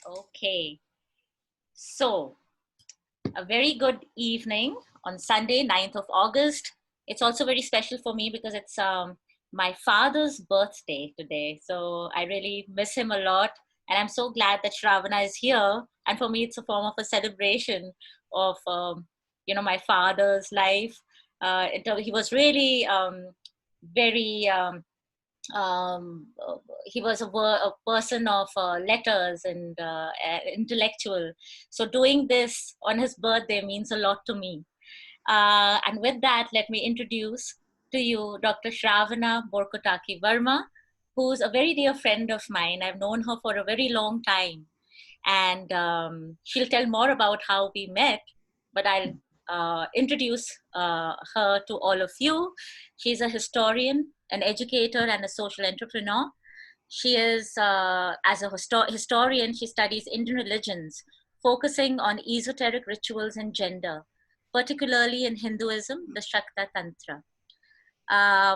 Okay, so a very good evening on Sunday, 9th of August. It's also very special for me because it's my father's birthday today. So I really miss him a lot. And I'm so glad that Sravana is here. And for me, it's a form of a celebration of, my father's life. He was really very he was a person of letters and intellectual. So doing this on his birthday means a lot to me. And with that, let me introduce to you Dr. Sravana Borkataky Verma, who's a very dear friend of mine. I've known her for a very long time. And she'll tell more about how we met, but I'll introduce her to all of you. She's a historian, an educator, and a social entrepreneur. She is, as a historian, she studies Indian religions, focusing on esoteric rituals and gender, particularly in Hinduism, the Shakta Tantra. Uh,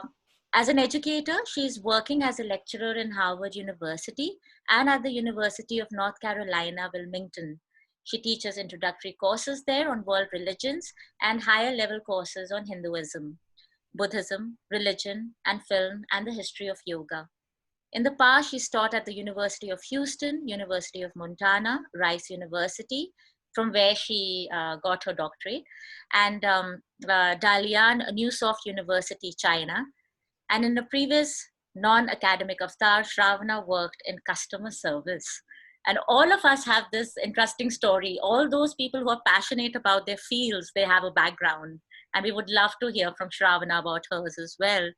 as an educator, she's working as a lecturer in Harvard University and at the University of North Carolina-Wilmington. She teaches introductory courses there on world religions and higher level courses on Hinduism, Buddhism, religion, and film, and the history of yoga. In the past, she's taught at the University of Houston, University of Montana, Rice University, from where she got her doctorate, and Dalian, New Soft University, China. And in the previous non-academic avatar, Sravana worked in customer service. And all of us have this interesting story. All those people who are passionate about their fields, they have a background. And we would love to hear from Sravana about hers as well.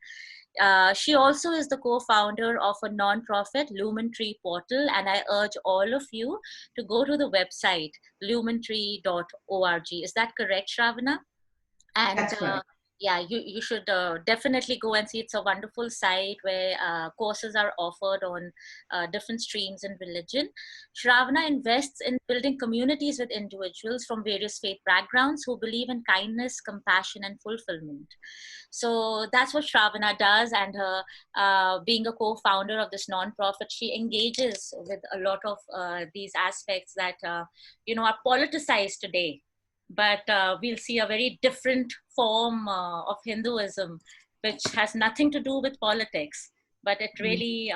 She also is the co-founder of a non-profit Lumen Tree portal, and I urge all of you to go to the website lumentree.org. Is that correct, Shravana? And That's correct. yeah, you should definitely go and see. It's a wonderful site where courses are offered on different streams in religion. Shravana invests in building communities with individuals from various faith backgrounds who believe in kindness, compassion, and fulfillment. So that's what Shravana does, and her being a co-founder of this nonprofit, she engages with a lot of these aspects that are politicized today. But we'll see a very different form of Hinduism, which has nothing to do with politics, but it really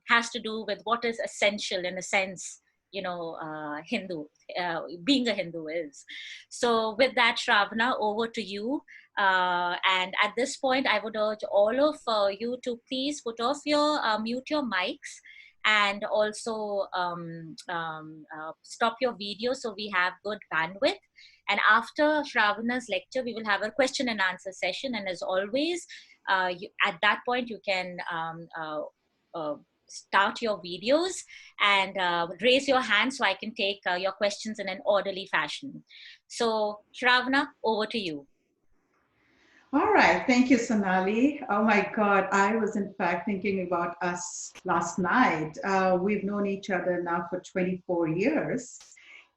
has to do with what is essential in a sense, Hindu, being a Hindu is. So with that, Shravana, over to you. And at this point, I would urge all of you to please mute your mics, and also stop your video so we have good bandwidth. And after Shravana's lecture, we will have a question and answer session. And as always, at that point, you can start your videos and raise your hand so I can take your questions in an orderly fashion. So Shravana, over to you. All right. Thank you, Sonali. Oh my God. I was in fact thinking about us last night. We've known each other now for 24 years.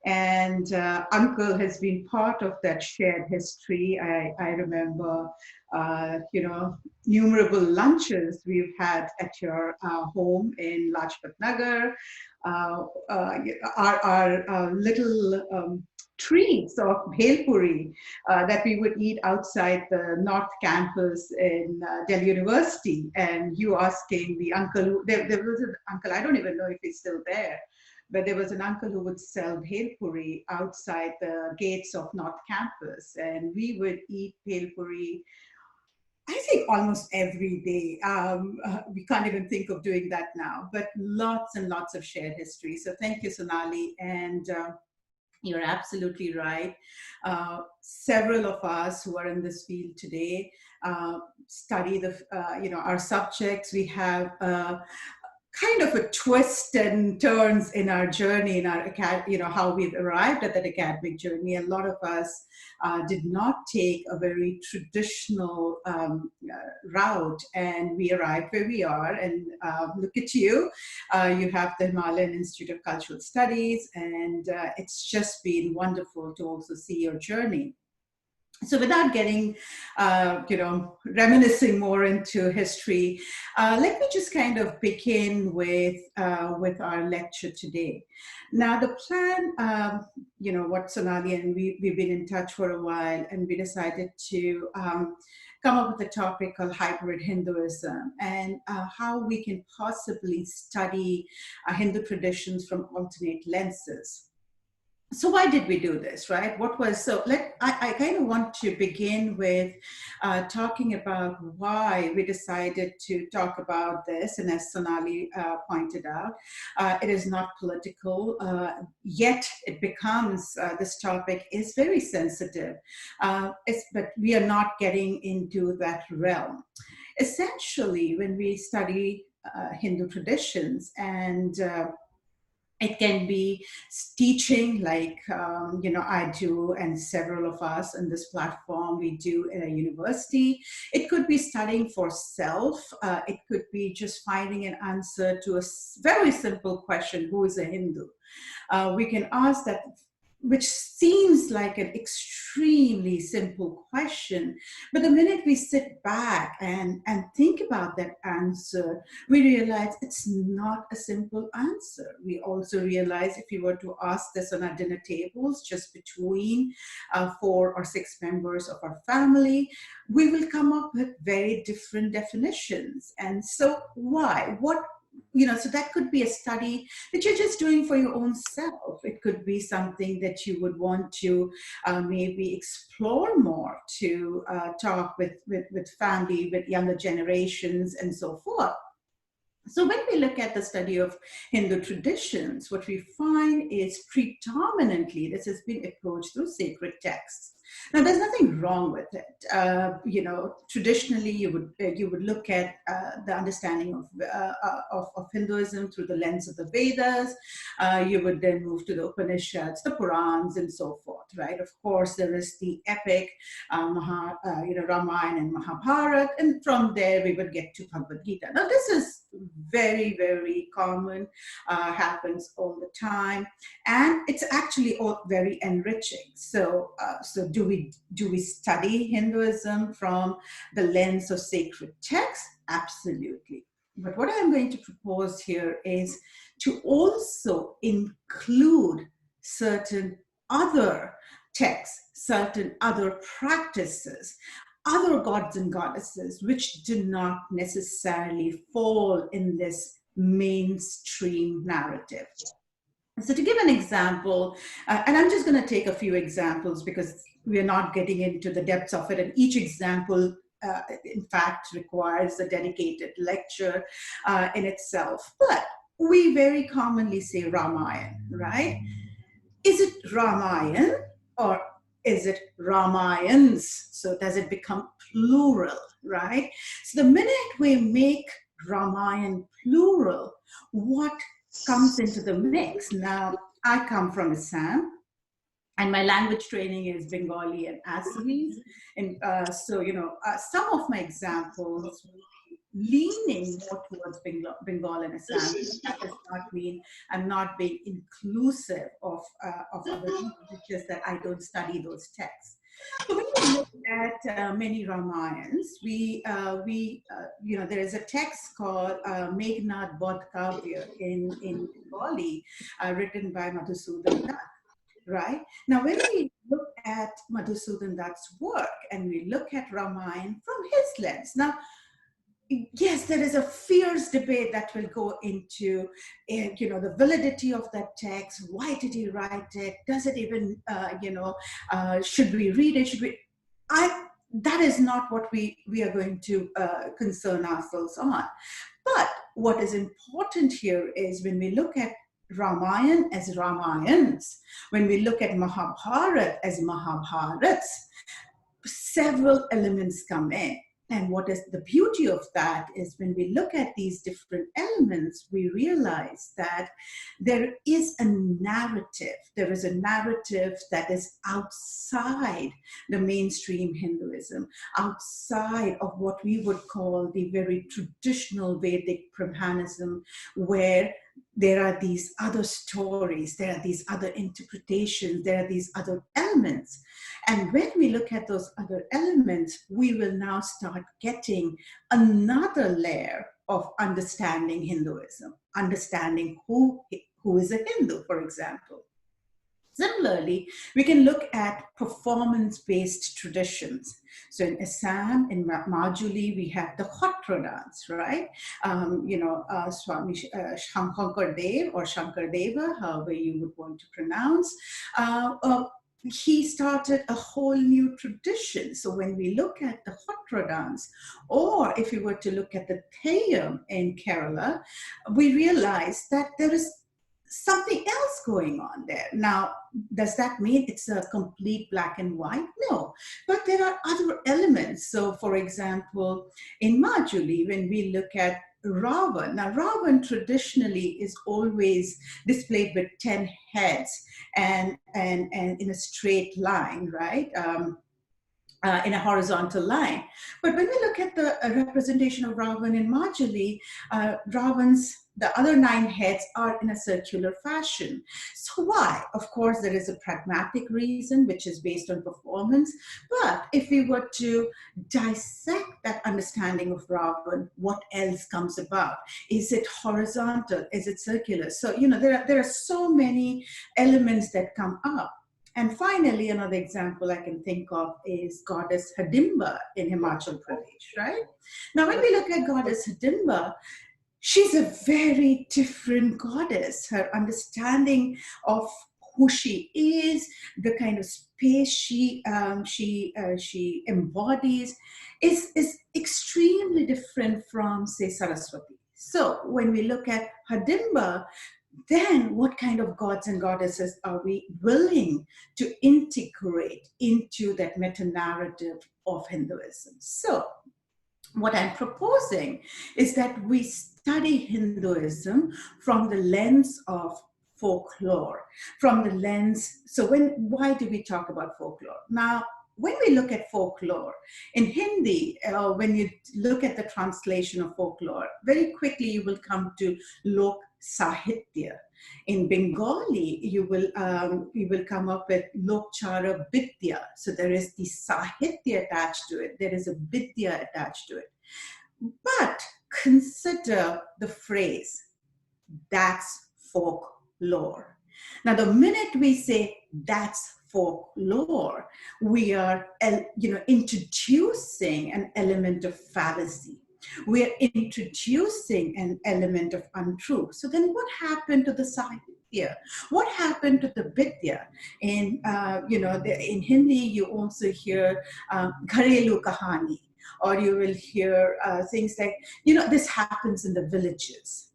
And Uncle has been part of that shared history. I remember, innumerable lunches we've had at your home in Lajpat Nagar. Our little treats of bhel puri that we would eat outside the North Campus in Delhi University. And you asking the uncle, there was an uncle, I don't even know if he's still there, but there was an uncle who would sell bhel puri outside the gates of North Campus. And we would eat bhel puri, I think, almost every day. We can't even think of doing that now, but lots and lots of shared history. So thank you, Sonali. And you're absolutely right. Several of us who are in this field today study our subjects. We have kind of a twist and turns in our journey, in our how we've arrived at that academic journey. A lot of us did not take a very traditional route, and we arrived where we are. And look at you, you have the Himalayan Institute of Cultural Studies, and it's just been wonderful to also see your journey. So without getting, reminiscing more into history, let me just kind of begin with our lecture today. Now, the plan, what Sonali and we've been in touch for a while, and we decided to come up with a topic called hybrid Hinduism, and how we can possibly study Hindu traditions from alternate lenses. So why did we do this, right? What was, so I kind of want to begin with talking about why we decided to talk about this. And as Sonali pointed out, it is not political, yet it becomes, this topic is very sensitive, but we are not getting into that realm. Essentially, when we study Hindu traditions, and it can be teaching, like I do, and several of us in this platform we do in a university. It could be studying for self. It could be just finding an answer to a very simple question: who is a Hindu? We can ask that, which seems like an extremely simple question. But the minute we sit back and think about that answer, we realize it's not a simple answer. We also realize if we were to ask this on our dinner tables, just between 4 or 6 members of our family, we will come up with very different definitions. And so why? So that could be a study that you're just doing for your own self. It could be something that you would want to maybe explore more, to talk with family, with younger generations, and so forth. So when we look at the study of Hindu traditions, what we find is predominantly this has been approached through sacred texts. Now, there's nothing wrong with it. Traditionally, you would look at the understanding of Hinduism through the lens of the Vedas. You would then move to the Upanishads, the Purans, and so forth. Right? Of course, there is the epic, Ramayana and Mahabharata, and from there we would get to Bhagavad Gita. Now, this is very, very common, happens all the time, and it's actually all very enriching. So do we study Hinduism from the lens of sacred texts? Absolutely. But what I'm going to propose here is to also include certain other texts, certain other practices, other gods and goddesses, which do not necessarily fall in this mainstream narrative. So to give an example, and I'm just going to take a few examples because we're not getting into the depths of it, and each example, in fact, requires a dedicated lecture in itself. But we very commonly say Ramayana, right? Is it Ramayan or is it Ramayans? So does it become plural, right? So the minute we make Ramayan plural, what comes into the mix? Now, I come from Assam, and my language training is Bengali and Assamese. And so, some of my examples leaning more towards Bengal and Assam. That does not mean I'm not being inclusive of other people. It's just that I don't study those texts. So when we look at many Ramayans, there is a text called Meghnad Bodhkavya in Bengali, written by Madhusudan Dutt. Right? Now, when we look at Madhusudan Dutt's work and we look at Ramayana from his lens, now, yes, there is a fierce debate that will go into, the validity of that text. Why did he write it? Does it even, should we read it? That is not what we are going to concern ourselves on. But what is important here is when we look at Ramayana as Ramayans, when we look at Mahabharata as Mahabharats, several elements come in. And what is the beauty of that is when we look at these different elements, we realize that there is a narrative. There is a narrative that is outside the mainstream Hinduism, outside of what we would call the very traditional Vedic Brahmanism, where there are these other stories, there are these other interpretations, there are these other elements. And when we look at those other elements, we will now start getting another layer of understanding Hinduism, understanding who is a Hindu, for example. Similarly, we can look at performance-based traditions. So in Assam, in Majuli, we have the Khotra dance, right? Swami Shankar Dev or Shankar Deva, however you would want to pronounce, he started a whole new tradition. So when we look at the Khotra dance, or if we were to look at the Theyyam in Kerala, we realize that there is something else going on there. Now, does that mean it's a complete black and white? No, but there are other elements. So for example, in Majuli, when we look at Ravan, now Ravan traditionally is always displayed with 10 heads and in a straight line, right? In a horizontal line. But when we look at the representation of Ravan in Majuli, the other 9 heads are in a circular fashion. So why? Of course, there is a pragmatic reason, which is based on performance. But if we were to dissect that understanding of Ravan, what else comes about? Is it horizontal? Is it circular? So, there are so many elements that come up. And finally, another example I can think of is goddess Hidimba in Himachal Pradesh, right? Now, when we look at goddess Hidimba, she's a very different goddess. Her understanding of who she is, the kind of space she embodies, is extremely different from, say, Saraswati. So when we look at Hidimba, then what kind of gods and goddesses are we willing to integrate into that meta-narrative of Hinduism? So what I'm proposing is that we study Hinduism from the lens of folklore, from the lens, so why do we talk about folklore? Now, when we look at folklore, in Hindi, when you look at the translation of folklore, very quickly you will come to Lok Sahitya. In Bengali, you will come up with Lokchara Vidya. So there is the Sahitya attached to it. There is a Vidya attached to it. But consider the phrase, that's folklore. Now, the minute we say that's folklore, we are, introducing an element of fallacy. We are introducing an element of untruth. So then what happened to the Sahitya? What happened to the Vidya? In Hindi, you also hear Gharelu Kahani, or you will hear things like, this happens in the villages.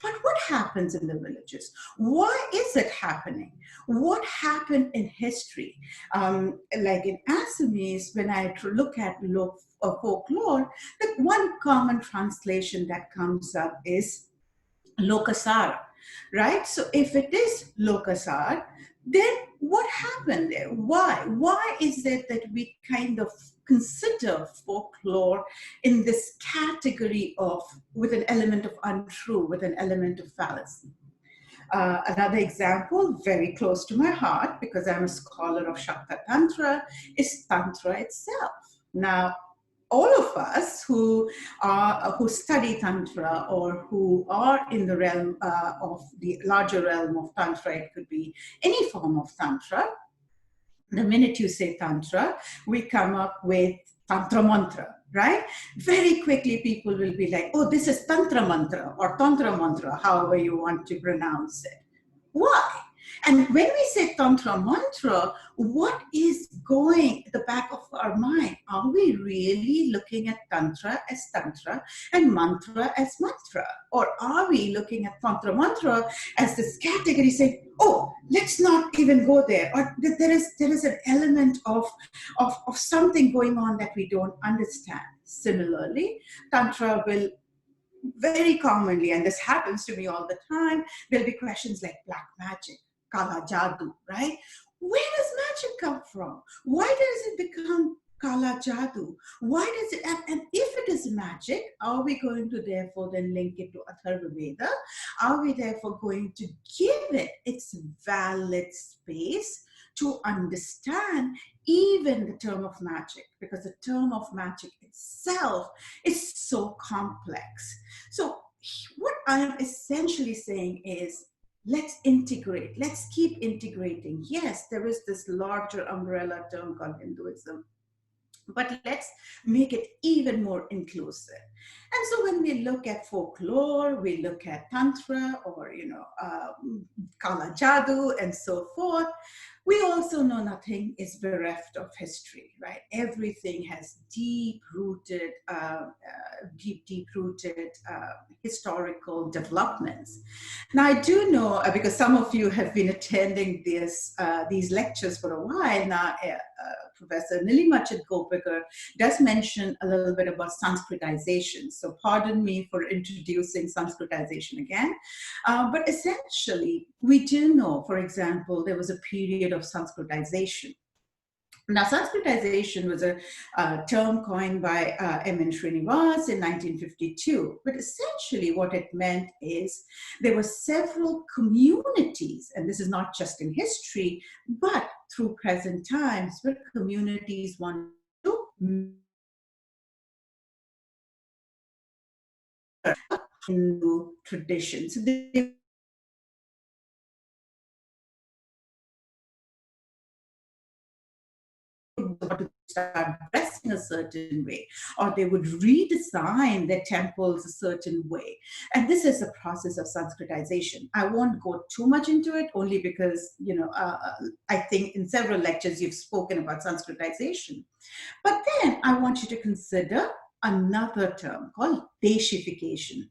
But what happens in the villages? Why is it happening? What happened in history? Like in Assamese, when I look at folklore, the one common translation that comes up is Lokasara, right? So if it is Lokasar, then what happened there? Why? Why is it that we kind of consider folklore in this category of, with an element of untrue, with an element of fallacy? Another example, very close to my heart, because I'm a scholar of Shakta Tantra, is Tantra itself. Now, all of us who study Tantra or who are in the realm of the larger realm of Tantra, it could be any form of Tantra. The minute you say Tantra, we come up with Tantra Mantra, right? Very quickly, people will be like, oh, this is Tantra Mantra or Tantra Mantra, however you want to pronounce it. Why? And when we say Tantra Mantra, what is going at the back of our mind? Are we really looking at Tantra as Tantra and Mantra as Mantra? Or are we looking at Tantra Mantra as this category saying, oh, let's not even go there? Or there is an element of something going on that we don't understand. Similarly, Tantra will very commonly, and this happens to me all the time, there'll be questions like black magic, Kala Jadoo, right? Where does magic come from? Why does it become Kala Jadu. Why does it, and if it is magic, are we going to therefore then link it to Atharva Veda? Are we therefore going to give it its valid space to understand even the term of magic? Because the term of magic itself is so complex. So what I am essentially saying is, let's integrate, let's keep integrating. Yes, there is this larger umbrella term called Hinduism, but let's make it even more inclusive. And so when we look at folklore, we look at tantra, or kala jadoo and so forth, we also know nothing is bereft of history, right? Everything has deep-rooted historical developments. Now, I do know, because some of you have been attending these lectures for a while now, Professor Nilimachit Gopikar does mention a little bit about Sanskritization. So pardon me for introducing Sanskritization again. But essentially, we do know, for example, there was a period of Sanskritization. Now, Sanskritization was a term coined by M.N. Srinivas in 1952. But essentially what it meant is there were several communities, and this is not just in history, but through present times, where communities want to Hindu traditions. So they would start dressing a certain way, or they would redesign their temples a certain way. And this is a process of Sanskritization. I won't go too much into it, only because, I think in several lectures you've spoken about Sanskritization. But then I want you to consider another term called Deshification.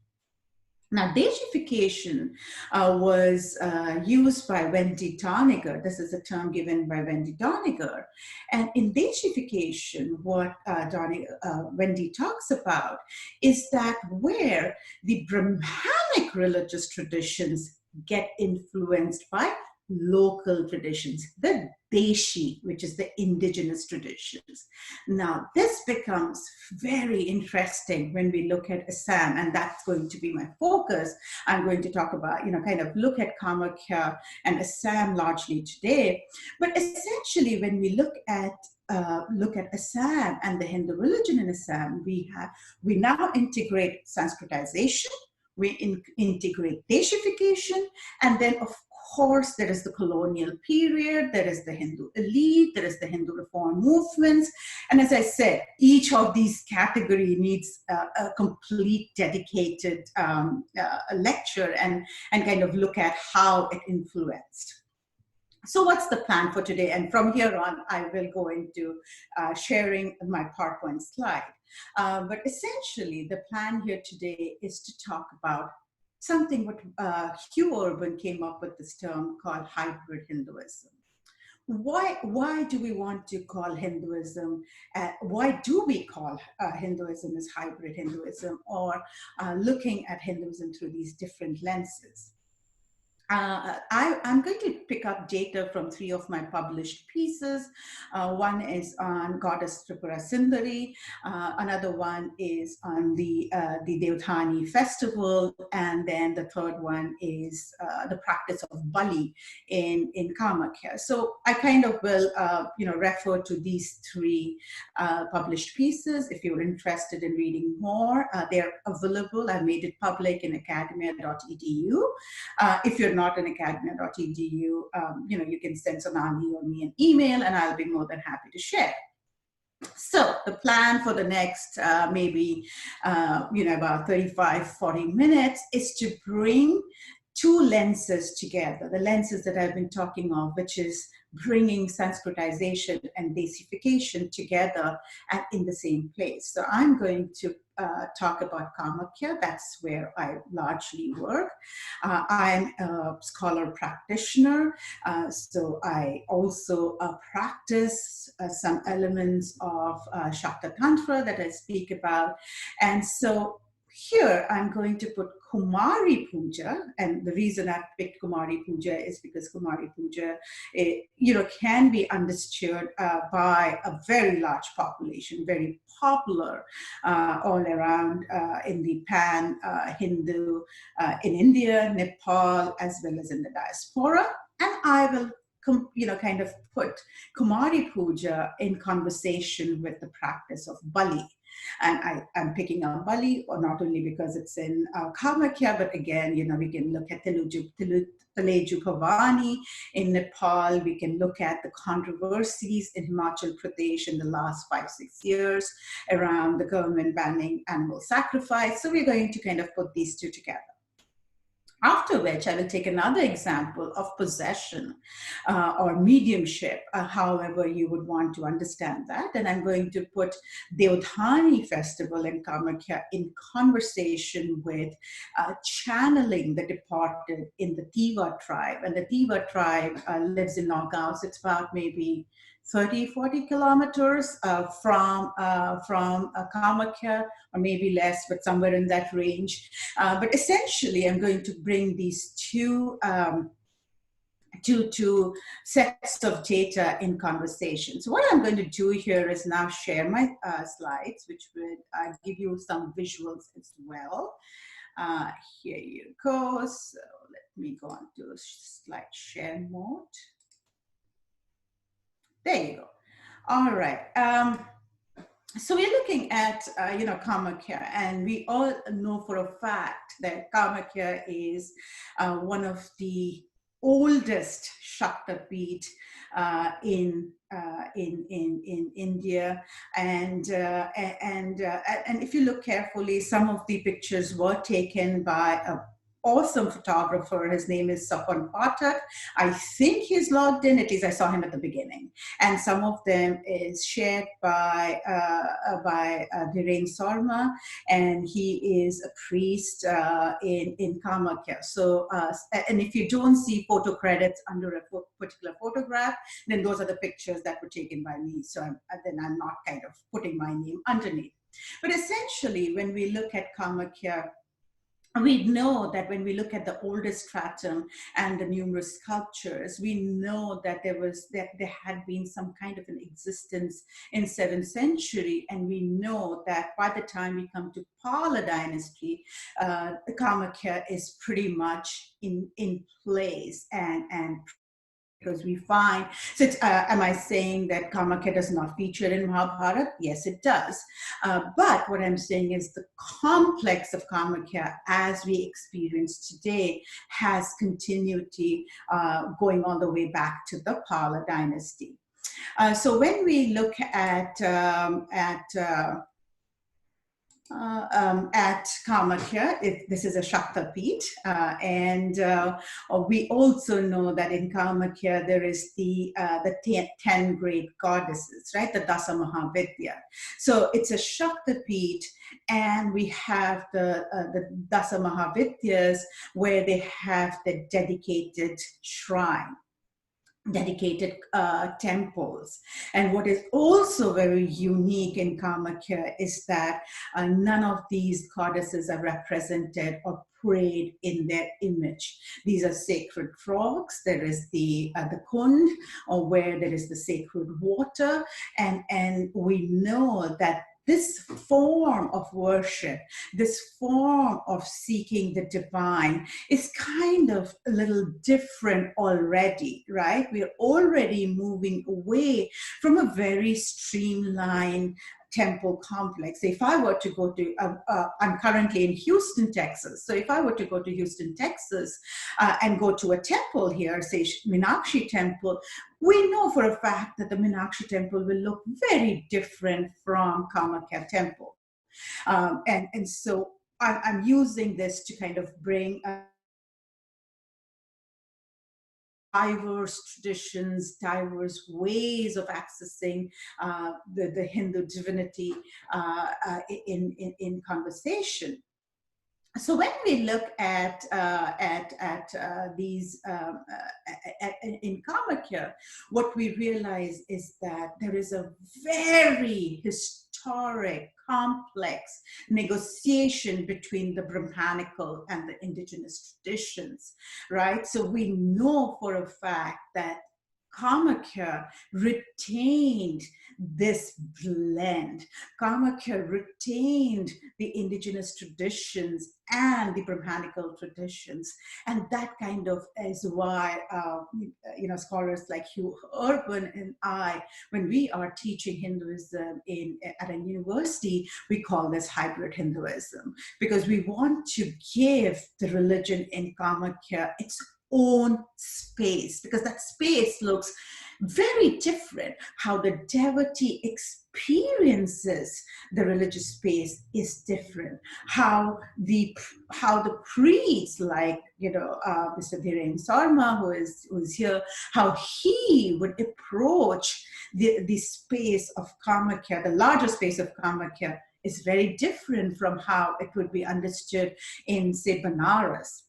Now, Deshification was used by Wendy Doniger. This is a term given by Wendy Doniger. And in Deshification, what Wendy talks about is that where the Brahmanic religious traditions get influenced by local traditions, the Deshi, which is the indigenous traditions. Now, this becomes very interesting when we look at Assam, and that's going to be my focus. I'm going to talk about, kind of look at Kamakhya and Assam largely today. But essentially, when we look at Assam and the Hindu religion in Assam, we now integrate Sanskritization, we integrate Deshification, and then of course, there is the colonial period, there is the Hindu elite, there is the Hindu reform movements. And as I said, each of these categories needs a complete dedicated lecture and kind of look at how it influenced. So what's the plan for today? And from here on, I will go into sharing my PowerPoint slide. But essentially, the plan here today is to talk about something what Hugh Urban came up with this term called hybrid Hinduism. Why do we want to call Hinduism, why do we call Hinduism as hybrid Hinduism, or looking at Hinduism through these different lenses? I'm going to pick up data from 3 of my published pieces. One is on Goddess Tripura Sundari. Another one is on the Devdhani festival. And then the third one is the practice of Bali in Kamakhya. So I kind of will refer to these 3 published pieces. If you're interested in reading more, they're available. I made it public in academia.edu. If you're not in academia.edu, you can send Sonali or me an email, and I'll be more than happy to share. So the plan for the next about 35, 40 minutes is to bring 2 lenses together, the lenses that I've been talking of, which is bringing Sanskritization and Deshification together and in the same place. So I'm going to talk about Kamakhya. That's where I largely work. I'm a scholar practitioner, so I also practice some elements of Shakta Tantra that I speak about. And so here I'm going to put Kumari Puja, and the reason I picked Kumari Puja is because Kumari Puja, can be understood by a very large population, very popular all around in the pan-Hindu, in India, Nepal, as well as in the diaspora. And I will kind of put Kumari Puja in conversation with the practice of Bali. And I'm picking up Bali, or not only because it's in Kamakya, but again, we can look at Teleju Bhavani in Nepal. We can look at the controversies in Himachal Pradesh in the last 5-6 years around the government banning animal sacrifice. So we're going to kind of put these two together. After which I will take another example of possession or mediumship, however you would want to understand that. And I'm going to put Deodhani festival in Kamakya in conversation with channeling the departed in the Tiva tribe. And the Tiva tribe lives in Nagaon, so it's about maybe 30-40 kilometers from Kamakya, or maybe less, but somewhere in that range. But essentially, I'm going to bring these two sets of data in conversation. So what I'm going to do here is now share my slides, which would give you some visuals as well. Here you go. So let me go on to slide share mode. There you go. All right. So we're looking at, Kamakya, and we all know for a fact that Kamakya is one of the oldest Shaktapeeth in India, and if you look carefully, some of the pictures were taken by a awesome photographer. His name is Sapan Pathak. I think he's logged in, at least I saw him at the beginning. And some of them is shared by Dhiren Sarma, and he is a priest in Kamakya. So, and if you don't see photo credits under a particular photograph, then those are the pictures that were taken by me. So then I'm not kind of putting my name underneath. But essentially, when we look at Kamakya, we know that when we look at the oldest stratum and the numerous sculptures, we know that there had been some kind of an existence in 7th century, and we know that by the time we come to Pala dynasty, Kamakya is pretty much in place and because we find, so am I saying that Kamakya does not feature in Mahabharata? Yes, it does. But what I'm saying is the complex of Kamakya as we experience today has continuity going all the way back to the Pala dynasty. So when we look at Kamakya, this is a Shaktapeeth, and we also know that in Kamakya there is the 10 great goddesses, right? The Dasa Mahavidya. So it's a Shaktapeeth, and we have the Dasa Mahavidyas where they have the dedicated shrine, dedicated temples. And what is also very unique in Kamakya is that none of these goddesses are represented or prayed in their image. These are sacred frogs. There is the kund, or where there is the sacred water, and we know that this form of worship, this form of seeking the divine is kind of a little different already, right? We're already moving away from a very streamlined temple complex. If I were to go to, I'm currently in Houston, Texas. So if I were to go to Houston, Texas, and go to a temple here, say Meenakshi Temple, we know for a fact that the Meenakshi Temple will look very different from Kamakya Temple. And so I'm using this to kind of bring diverse traditions, diverse ways of accessing the Hindu divinity in conversation. So when we look at these in Kamakya, what we realize is that there is a very historical historic, complex negotiation between the Brahmanical and the indigenous traditions, right? So we know for a fact that Kamakya retained this blend. Kamakya retained the indigenous traditions and the Brahmanical traditions. And that kind of is why, scholars like Hugh Urban and I, when we are teaching Hinduism at a university, we call this hybrid Hinduism, because we want to give the religion in Kamakya its own space, because that space looks very different. How the devotee experiences the religious space is different. How the priests, like Mr. Dhiren Sarma, who's here, how he would approach the space of Kamakya, the larger space of Kamakya, is very different from how it would be understood in, say, Banaras,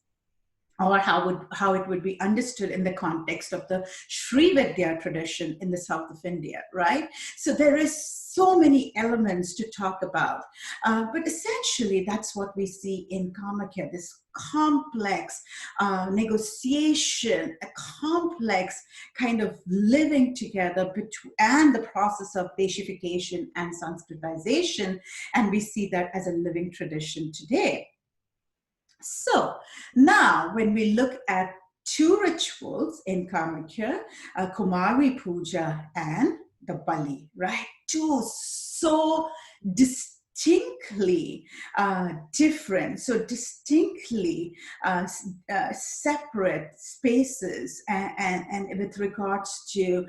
or how it would be understood in the context of the Sri Vidya tradition in the south of India, right? So there is so many elements to talk about. But essentially, that's what we see in Kamakya, this complex negotiation, a complex kind of living together and the process of Deshification and Sanskritization. And we see that as a living tradition today. So now when we look at two rituals in Kamakya, Kumari Puja and the Bali, right? Two so distinctly different, so distinctly separate spaces, and with regards to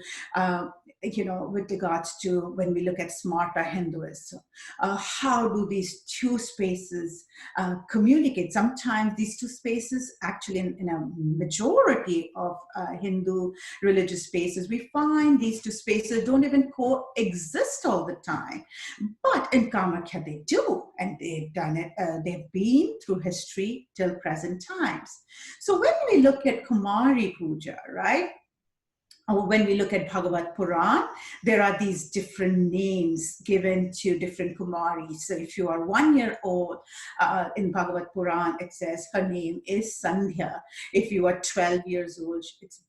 when we look at Smarta Hinduism, how do these two spaces communicate? Sometimes these two spaces, actually in a majority of Hindu religious spaces, we find these two spaces don't even coexist all the time. But in Kamakya they do, and they've done it, they've been through history till present times. So when we look at Kumari Puja, right, or when we look at Bhagavat Puran, there are these different names given to different Kumaris. So if you are 1 year old, in Bhagavat Puran, it says her name is Sandhya. If you are 12 years old, it's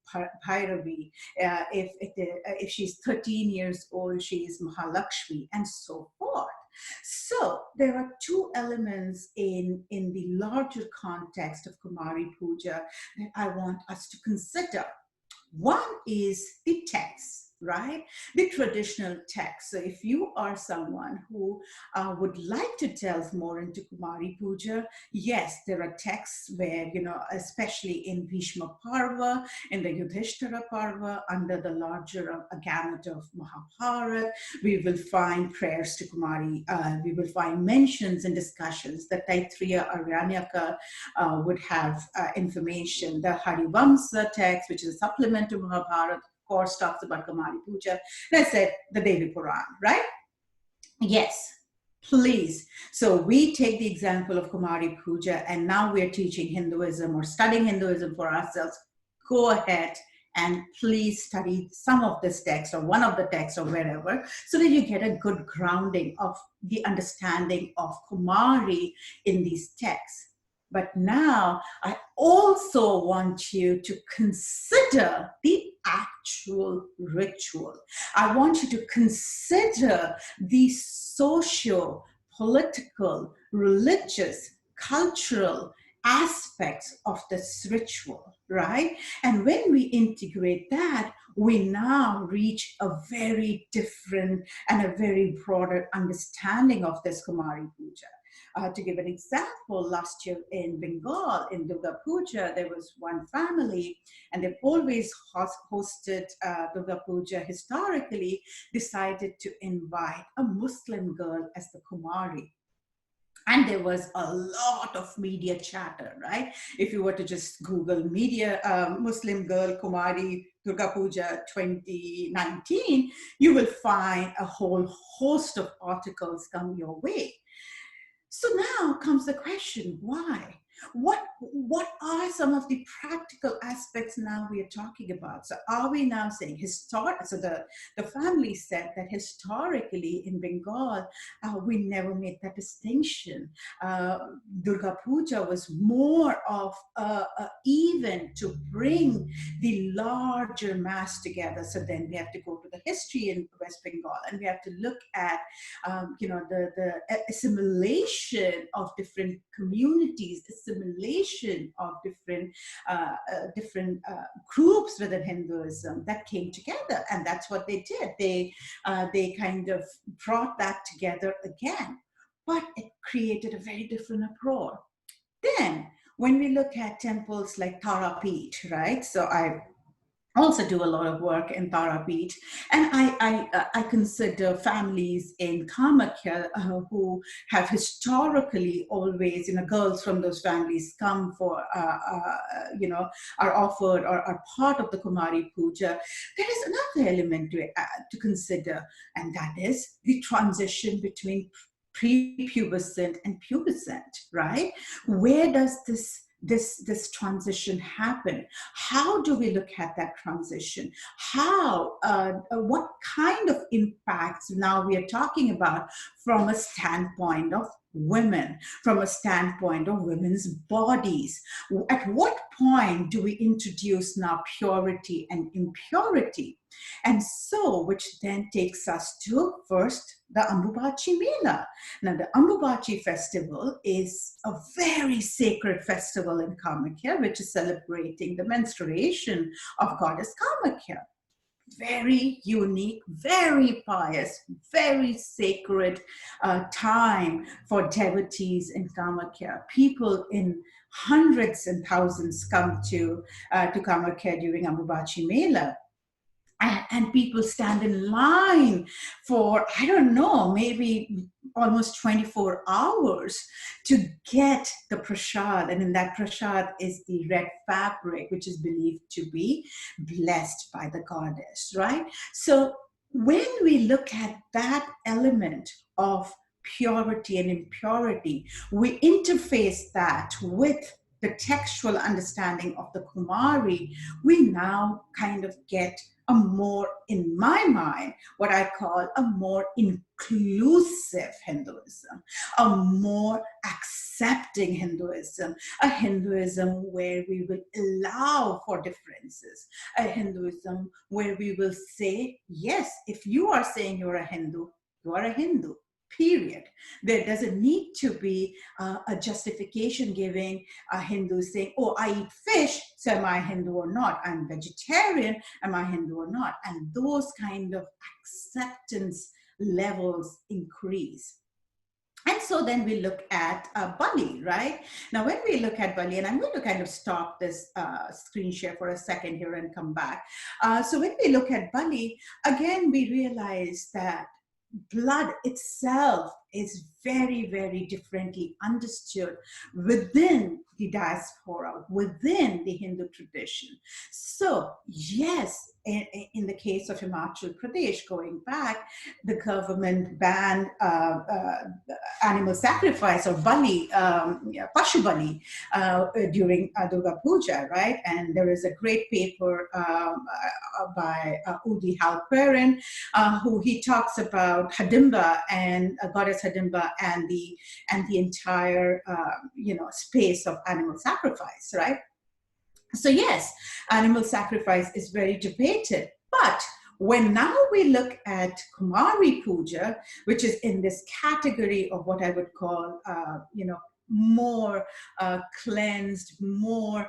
Bhairavi. If she's 13 years old, she is Mahalakshmi, and so forth. So there are two elements in the larger context of Kumari Puja that I want us to consider. One is the text, right? The traditional text. So if you are someone who would like to delve more into Kumari Puja, yes, there are texts where, especially in Bhishma Parva, in the Yudhishthira Parva, under the larger gamut of Mahabharata, we will find prayers to Kumari. We will find mentions and discussions. The Taittiriya Aranyaka would have information. The Harivamsa text, which is a supplement to Mahabharata, of course, talks about Kumari Puja. And I said the Devi Puran, right? Yes, please. So we take the example of Kumari Puja, and now we're teaching Hinduism or studying Hinduism for ourselves. Go ahead and please study some of this text or one of the texts or wherever, so that you get a good grounding of the understanding of Kumari in these texts. But now I also want you to consider the actual ritual. I want you to consider the socio-political, religious, cultural aspects of this ritual, right? And when we integrate that, we now reach a very different and a very broader understanding of this Kumari Puja. To give an example, last year in Bengal, in Durga Puja, there was one family, and they've always hosted Durga Puja historically, decided to invite a Muslim girl as the Kumari. And there was a lot of media chatter, right? If you were to just Google media, Muslim girl Kumari Durga Puja 2019, you will find a whole host of articles come your way. So now comes the question, why? What are some of the practical aspects now we are talking about? So are we now saying so the family said that historically in Bengal, we never made that distinction. Durga Puja was more of a event to bring the larger mass together. So then we have to go to the history in West Bengal, and we have to look at the assimilation of different communities, assimilation of different groups within Hinduism that came together, and that's what they did. They kind of brought that together again, but it created a very different uproar. Then, when we look at temples like Tara Peeth, right? So I also do a lot of work in Tara Peeth, and I consider families in Kamakya who have historically always, girls from those families come for, are offered or are part of the Kumari Puja. There is another element to consider, and that is the transition between prepubescent and pubescent, right? Where does this transition happen? How do we look at that transition? What kind of impacts now we are talking about from a standpoint of women, from a standpoint of women's bodies? At what point do we introduce now purity and impurity? And so, which then takes us to first the Ambubachi Mela. Now, the Ambubachi festival is a very sacred festival in Kamakya, which is celebrating the menstruation of goddess Kamakya. Very unique, very pious, very sacred time for devotees in Kamakya. People in hundreds and thousands come to Kamakya during Ambubachi Mela. And people stand in line for, I don't know, maybe almost 24 hours to get the prasad. And in that prasad is the red fabric, which is believed to be blessed by the goddess, right? So when we look at that element of purity and impurity, we interface that with the textual understanding of the Kumari, we now kind of get a more, in my mind, what I call a more inclusive Hinduism, a more accepting Hinduism, a Hinduism where we will allow for differences, a Hinduism where we will say, yes, if you are saying you're a Hindu, you are a Hindu. Period. There doesn't need to be a justification giving a Hindu saying, oh, I eat fish, so am I Hindu or not? I'm vegetarian, am I Hindu or not? And those kind of acceptance levels increase. And so then we look at Bali, right? Now, when we look at Bali, and I'm going to kind of stop this screen share for a second here and come back. So when we look at Bali, again, we realize that blood itself is very, very differently understood within the diaspora, within the Hindu tradition. So yes, in the case of Himachal Pradesh, going back, the government banned animal sacrifice or Bali, Pashu Bali, during Durga Puja, right? And there is a great paper by Udi Halperin, who he talks about Hidimba and goddess Hidimba and the entire space of animal sacrifice, right? So yes, animal sacrifice is very debated, but when now we look at Kumari Puja, which is in this category of what I would call, more cleansed, more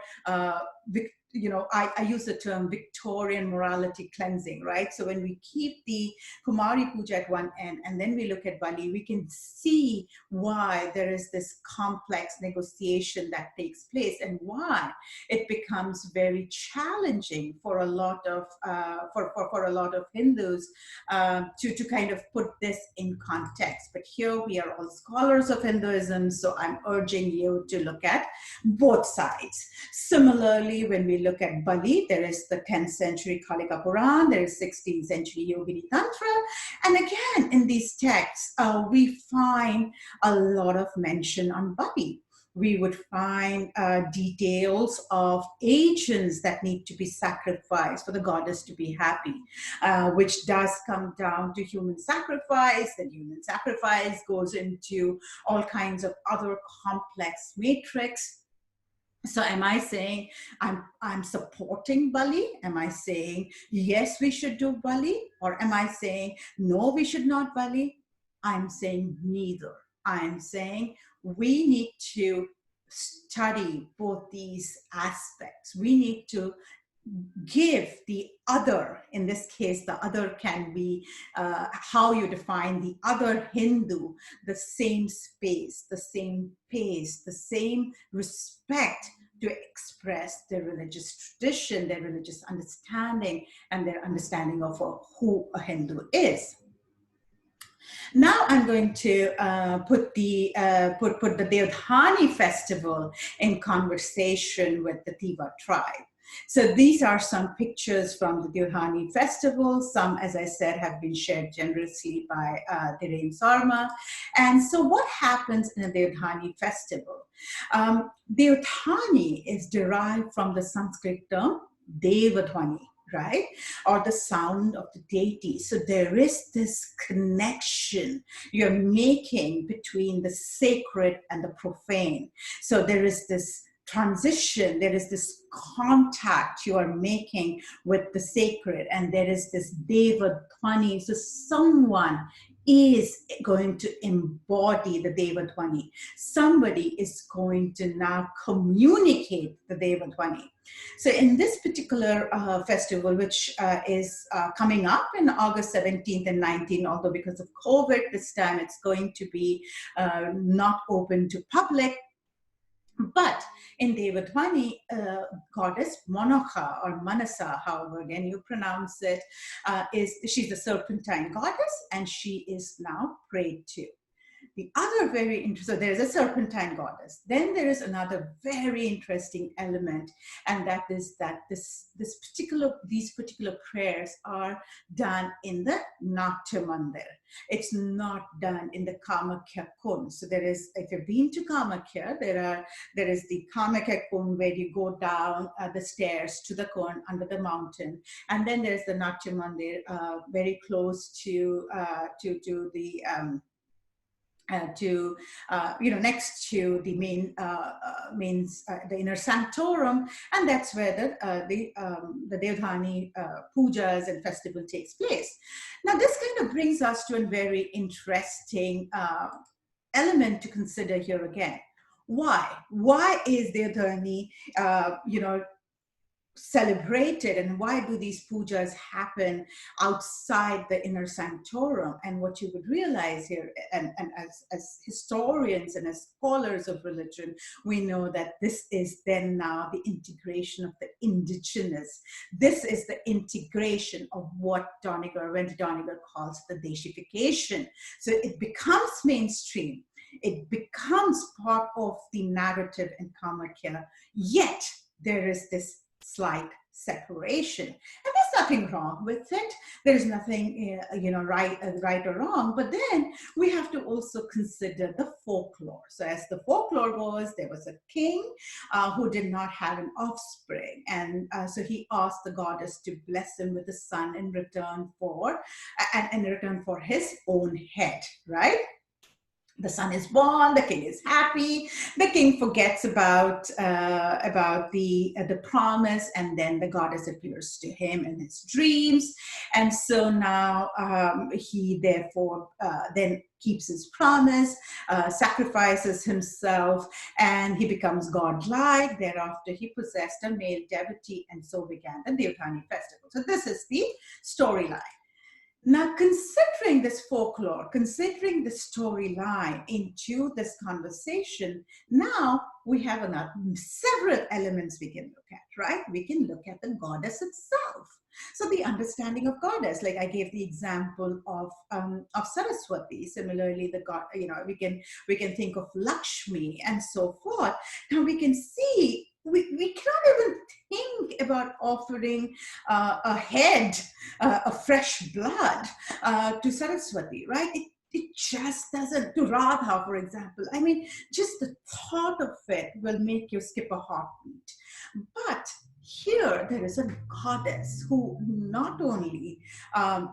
I use the term Victorian morality cleansing, right? So when we keep the Kumari Puja at one end and then we look at Bali, we can see why there is this complex negotiation that takes place and why it becomes very challenging for a lot of for a lot of Hindus to kind of put this in context. But here we are all scholars of Hinduism, so I'm urging you to look at both sides. Similarly, when we look at Bali, there is the 10th century Kalika Puran, there is 16th century Yogini Tantra, and again in these texts we find a lot of mention on Bali. we would find details of agents that need to be sacrificed for the goddess to be happy, which does come down to human sacrifice. And human sacrifice goes into all kinds of other complex matrix. So am I saying I'm supporting Bali? Am I saying yes, we should do Bali? Or am I saying no, we should not Bali? I'm saying neither. I'm saying we need to study both these aspects. We need to give the other, in this case, the other can be how you define the other Hindu, the same space, the same pace, the same respect to express their religious tradition, their religious understanding, and their understanding of who a Hindu is. Now I'm going to put the Devdhani festival in conversation with the Tiva tribe. So these are some pictures from the Devdhani festival. Some, as I said, have been shared generously by Dhiren Sarma. And so what happens in a Devdhani festival? Devdhani is derived from the Sanskrit term Devadhvani, right? Or the sound of the deity. So there is this connection you're making between the sacred and the profane. So there is this transition, there is this contact you are making with the sacred, and there is this Devadhvani. So someone is going to embody the Devadhvani. Somebody is going to now communicate the Devadhvani. So in this particular festival, which is coming up in August 17th and 19th, although because of COVID, this time it's going to be not open to public. But in Devadhvani, goddess Monocha or Manasa, however again you pronounce it, she's a serpentine goddess, and she is now prayed to. The other very interesting, so there's a serpentine goddess. Then there is another very interesting element, and that is that these particular prayers are done in the Natya Mandir. It's not done in the Kamakya Kund. So there is, if you've been to Kamakya, there is the Kamakya Kund where you go down the stairs to the Kund under the mountain, and then there's the Natya Mandir very close to the next to the the inner sanctorum, and that's where the Devdhani pujas and festival takes place. Now, this kind of brings us to a very interesting element to consider here again. Why is Devdhani, celebrated, and why do these pujas happen outside the inner sanctorum? And what you would realize here, and as historians and as scholars of religion, we know that this is then now the integration of the indigenous. This is the integration of what Wendy Doniger calls the Deshification. So it becomes mainstream. It becomes part of the narrative in Kamakya, yet there is this slight separation, and there's nothing wrong with it. There's nothing right or wrong, but then we have to also consider the folklore. So as the folklore goes, there was a king who did not have an offspring, and so he asked the goddess to bless him with a son in return for his own head, right? The son is born, the king is happy, the king forgets about the promise, and then the goddess appears to him in his dreams. And so now he therefore then keeps his promise, sacrifices himself, and he becomes godlike. Thereafter, he possessed a male devotee, and so began the Devdhani festival. So this is the storyline. Now, considering this folklore, considering the storyline into this conversation, now we have several elements we can look at, right? We can look at the goddess itself. So the understanding of goddess, like I gave the example of Saraswati. Similarly, the god, we can think of Lakshmi and so forth. Now we can see we cannot even think about offering a head, a fresh blood to Saraswati, right? it just doesn't. To Radha, for example, I mean, just the thought of it will make you skip a heartbeat. But here there is a goddess who not only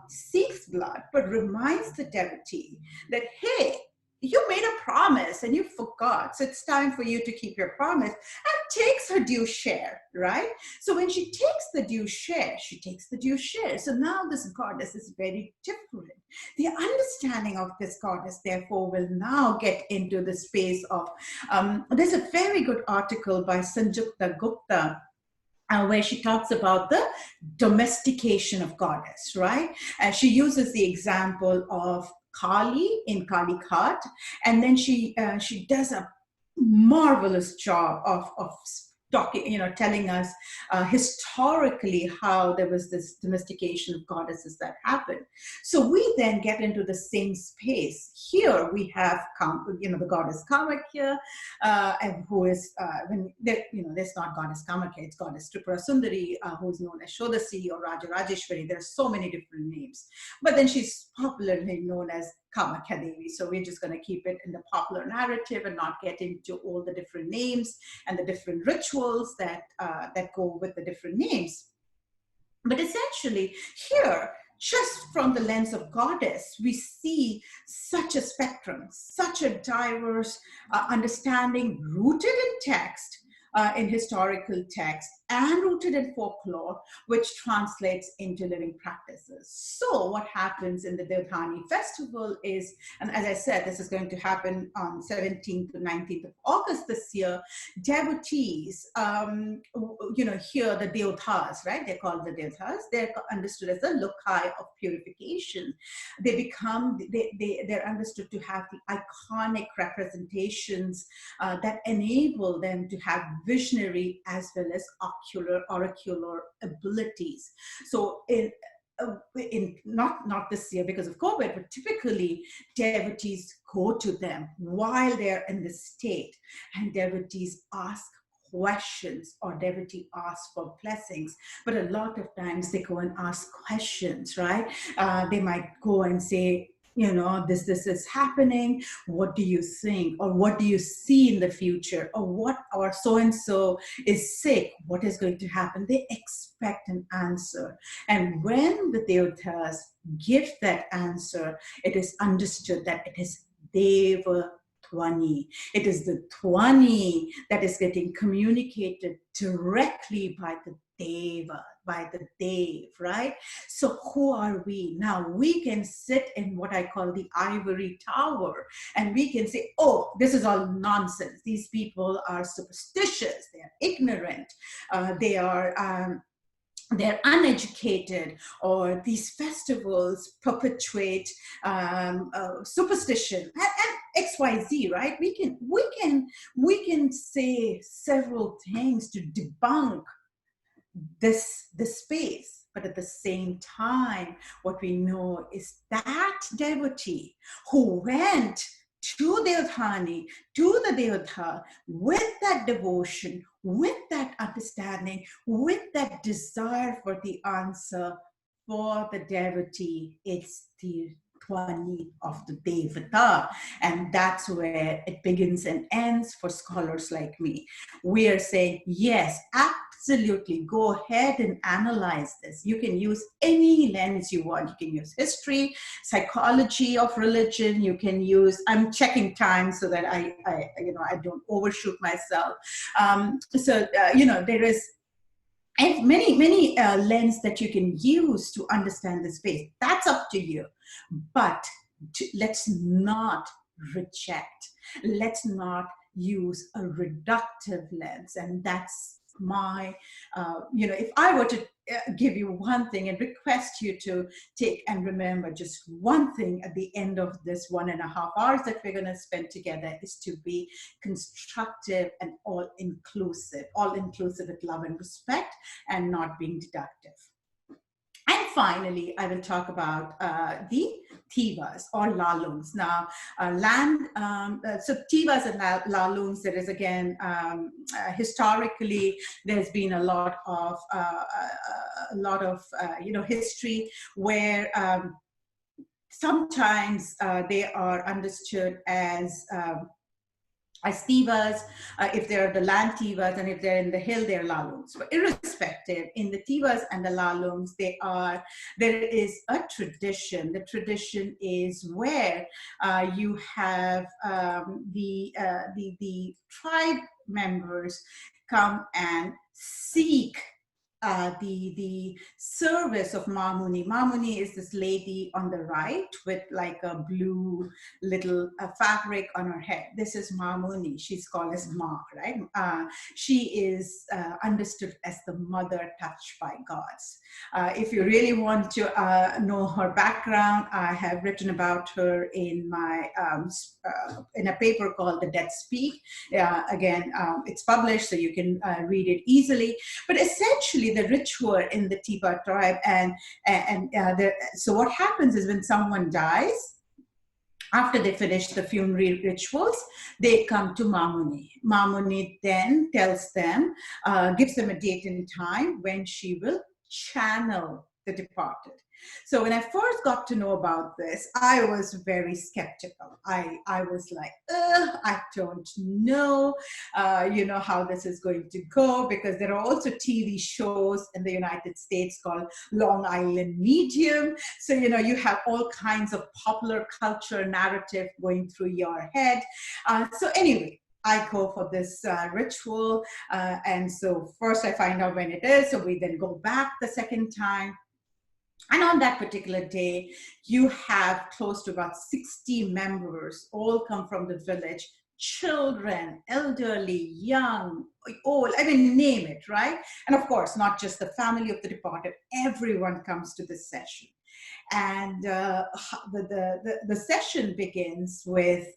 seeks blood, but reminds the devotee that, hey, you made a promise and you forgot. So it's time for you to keep your promise, and takes her due share, right? So when she takes the due share, she takes the due share. So now this goddess is very different. The understanding of this goddess, therefore, will now get into the space of, there's a very good article by Sanjukta Gupta, where she talks about the domestication of goddess, right? She uses the example of Kali in Kali Ghat, and then she does a marvelous job of talking, telling us historically how there was this domestication of goddesses that happened. So we then get into the same space. Here we have, the goddess Kamakya, and who is, there's not goddess Kamakya, it's goddess Tripura Sundari, who's known as Shodasi or Raja Rajeshwari. There are so many different names. But then she's popularly known as Kamakya Devi. So we're just going to keep it in the popular narrative and not get into all the different names and the different rituals that go with the different names. But essentially here, just from the lens of goddess, we see such a spectrum, such a diverse understanding rooted in text, in historical text, and rooted in folklore, which translates into living practices. So what happens in the Devdhani festival is, and as I said, this is going to happen on 17th to 19th of August this year, devotees, here the Devthas, right? They're called the Devthas. They're understood as the loci of purification. They're understood to have the iconic representations that enable them to have visionary as well as oracular abilities. So in not this year because of COVID, but typically devotees go to them while they're in the state, and devotees ask questions, or devotee asks for blessings. But a lot of times they go and ask questions, right? They might go and say, this is happening. What do you think? Or what do you see in the future? Or so-and-so is sick. What is going to happen? They expect an answer. And when the Devtas give that answer, it is understood that it is Deva Twani. It is the Twani that is getting communicated directly by the Deva, by the Dev, right? So who are we? Now we can sit in what I call the ivory tower, and we can say, oh, this is all nonsense. These people are superstitious. They are ignorant. They're uneducated, or these festivals perpetuate superstition and XYZ, right? We can say several things to debunk this space, but at the same time, what we know is that devotee who went to Devdhani, to the Devta, with that devotion, with that understanding, with that desire for the answer, for the devotee, it's the Twani of the Devata. And that's where it begins and ends for scholars like me. We are saying, yes, absolutely, go ahead and analyze this. You can use any lens you want. You can use history, psychology of religion. You can use, I'm checking time so that I don't overshoot myself. There is many lens that you can use to understand the space. That's up to you. But let's not reject. Let's not use a reductive lens. And that's my, if I were to give you one thing and request you to take and remember just one thing at the end of this 1.5 hours that we're going to spend together, is to be constructive and all-inclusive with love and respect, and not being deductive. And finally, I will talk about the Tivas or Lalungs. Now, so Tivas and Lalungs, there is again, historically, there's been a lot of history where Sometimes they are understood as tivas, if they're the land tivas, and if they're in the hill, they're lalums. But irrespective, in the tivas and the lalums, there is a tradition. The tradition is where you have the tribe members come and seek the service of Mamuni. Mamuni is this lady on the right with like a blue little fabric on her head. This is Mamuni. She's called as Ma, right? She is understood as the mother touched by gods. If you really want to know her background, I have written about her in my in a paper called The Dead Speak. Again, it's published, so you can read it easily. But essentially, the ritual in the Tipa tribe, so what happens is when someone dies, after they finish the funeral rituals, they come to Mamuni. Mamuni then tells them, gives them a date and time when she will channel the departed. So when I first got to know about this, I was very skeptical. I was like, I don't know, how this is going to go, because there are also TV shows in the United States called Long Island Medium. So, you have all kinds of popular culture narrative going through your head. So anyway, I go for this ritual. And so first I find out when it is. So we then go back the second time. And on that particular day, you have close to about 60 members, all come from the village, children, elderly, young, old, name it, right? And of course, not just the family of the departed, everyone comes to this session. And the session begins with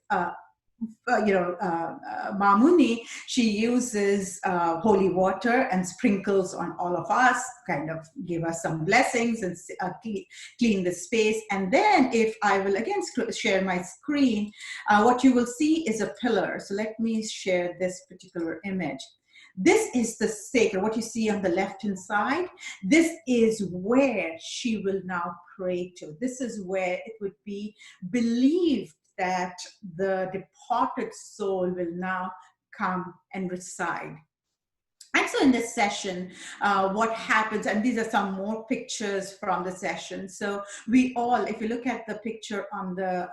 Mamuni. She uses holy water and sprinkles on all of us, kind of give us some blessings and clean the space. And then if I will again share my screen, what you will see is a pillar. So let me share this particular image. This is the sacred, what you see on the left-hand side. This is where she will now pray to. This is where it would be believed that the departed soul will now come and reside. And so in this session, what happens, and these are some more pictures from the session. So we all, if you look at the picture on the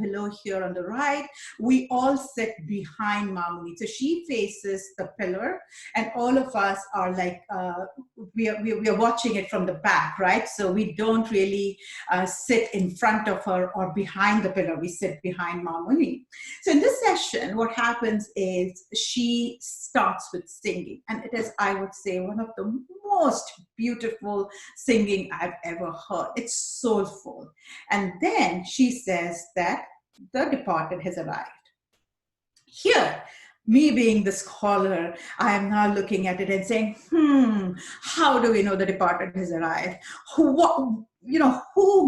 below here on the right, we all sit behind Mamuni. So she faces the pillar, and all of us are like, we are watching it from the back, right? So we don't really sit in front of her or behind the pillar. We sit behind Mamuni. So in this session, what happens is she starts with singing. And it is, I would say, one of the most beautiful singing I've ever heard. It's soulful. And then she says that the departed has arrived. Here, me being the scholar, I am now looking at it and saying, how do we know the departed has arrived? Who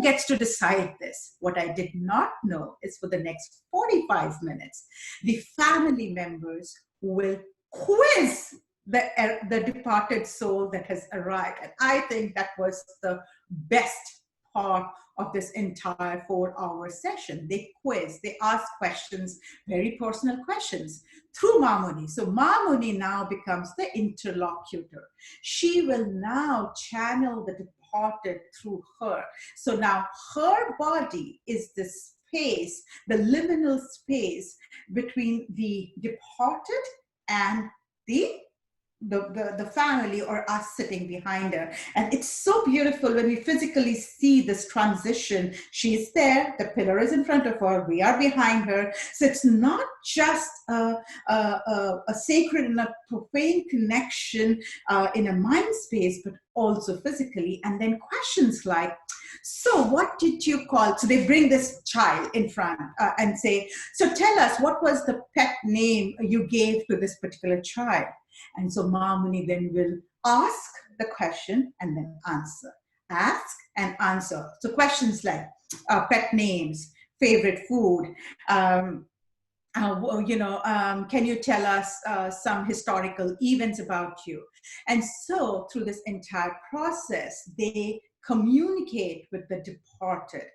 gets to decide this? What I did not know is for the next 45 minutes, the family members will quiz the departed soul that has arrived. And I think that was the best part of this entire 4-hour session. They quiz, they ask questions, very personal questions through Mamuni. So Mamuni now becomes the interlocutor. She will now channel the departed through her. So now her body is the space, the liminal space between the departed and the family or us sitting behind her. And it's so beautiful when we physically see this transition. She's there, the pillar is in front of her, we are behind her. So it's not just a sacred and a profane connection in a mind space, but also physically. And then questions like, so what did you call? So they bring this child in front and say, so tell us, what was the pet name you gave to this particular child? And so Mamuni then will ask the question and then answer. Ask and answer. So questions like pet names, favorite food, can you tell us some historical events about you? And so through this entire process, they communicate with the departed.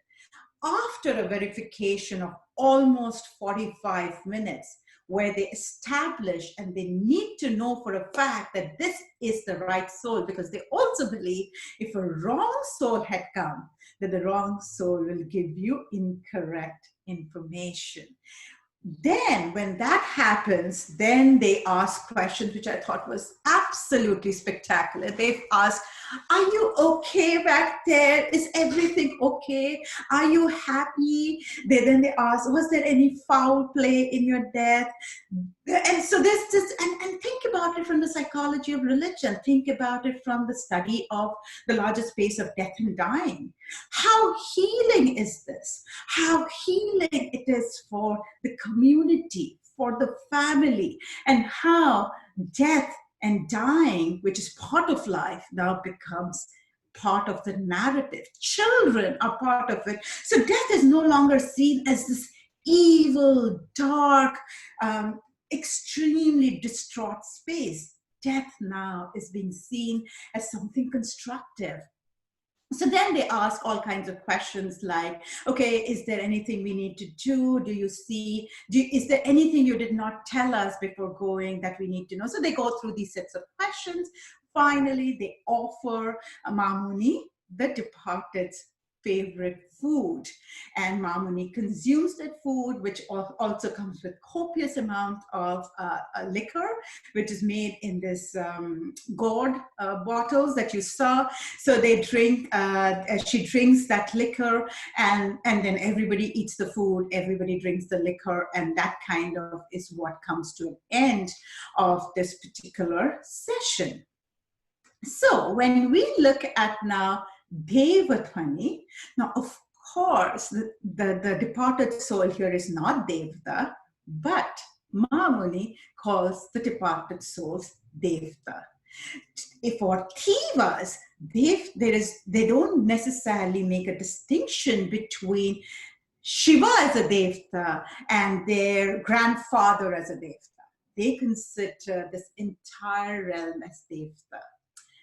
after a verification of almost 45 minutes, where they establish and they need to know for a fact that this is the right soul, because they also believe if a wrong soul had come, that the wrong soul will give you incorrect information. Then when that happens, then they ask questions which I thought was absolutely spectacular. They've asked, are you okay back there? Is everything okay? Are you happy? Then they ask, was there any foul play in your death? And so there's this, and think about it from the psychology of religion. Think about it from the study of the larger space of death and dying. How healing is this? How healing it is for the community, for the family, and how death and dying, which is part of life, now becomes part of the narrative. Children are part of it. So death is no longer seen as this evil, dark, extremely distraught space. Death now is being seen as something constructive. So then they ask all kinds of questions like, okay, is there anything we need to do? Do you see, is there anything you did not tell us before going that we need to know? So they go through these sets of questions. Finally, they offer Mamuni, the departed's favorite food, and Mamuni consumes that food, which also comes with copious amount of liquor, which is made in this gourd bottles that you saw. So they drink, she drinks that liquor, and then everybody eats the food, everybody drinks the liquor, and that kind of is what comes to an end of this particular session. So when we look at now Devathani, now of course the departed soul here is not Devta, but Mamuni calls the departed souls Devta. For Thivas, they don't necessarily make a distinction between Shiva as a Devta and their grandfather as a Devta. They consider this entire realm as Devta.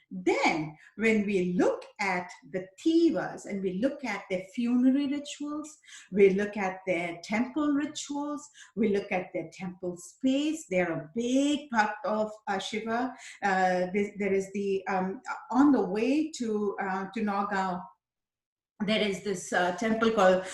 Then, when we look at the Thivas and we look at their funerary rituals, we look at their temple rituals, we look at their temple space. They're a big part of Shiva. There is the, on the way to Nagaon, there is this temple called